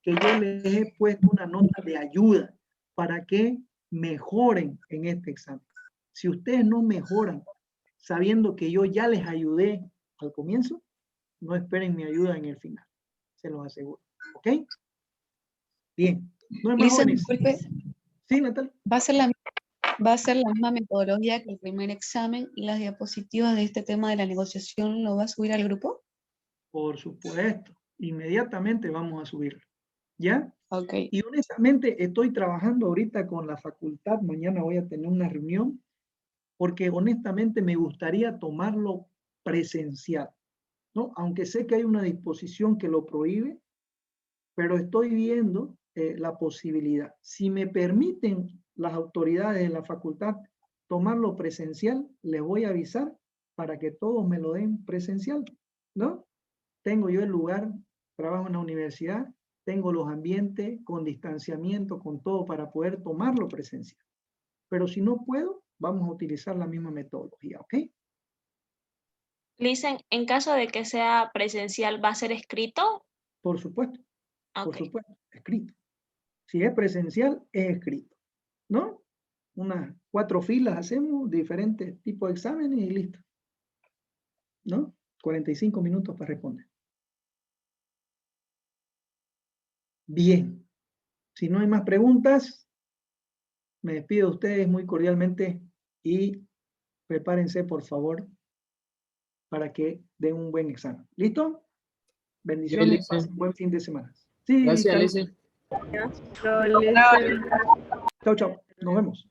que yo les he puesto una nota de ayuda para que mejoren en este examen. Si ustedes no mejoran sabiendo que yo ya les ayudé al comienzo, no esperen mi ayuda en el final, se los aseguro, ¿ok? Bien, no es más jóvenes. Disculpe, Sí, Natalia. ¿va a ser la misma metodología que el primer examen y las diapositivas de este tema de la negociación lo va a subir al grupo? Por supuesto, inmediatamente vamos a subirlo, ¿ya? Ok. Y honestamente estoy trabajando ahorita con la facultad, mañana voy a tener una reunión, porque honestamente me gustaría tomarlo presencial, ¿no? Aunque sé que hay una disposición que lo prohíbe, pero estoy viendo la posibilidad. Si me permiten las autoridades de la facultad tomarlo presencial, les voy a avisar para que todos me lo den presencial, ¿no? Tengo yo el lugar, trabajo en la universidad, tengo los ambientes con distanciamiento, con todo para poder tomarlo presencial. Pero si no puedo, vamos a utilizar la misma metodología, ¿ok? Listen, en caso de que sea presencial, ¿va a ser escrito? Por supuesto, Okay. por supuesto, escrito. Si es presencial, es escrito, ¿no? Unas 4 filas hacemos, diferentes tipos de exámenes y listo, ¿no? 45 minutos para responder. Bien, si no hay más preguntas, me despido de ustedes muy cordialmente y prepárense, por favor, para que den un buen examen. ¿Listo? Bendiciones, pasen buen fin de semana. Sí, Gracias, Carlos. Lice. Chao, chao. Nos vemos.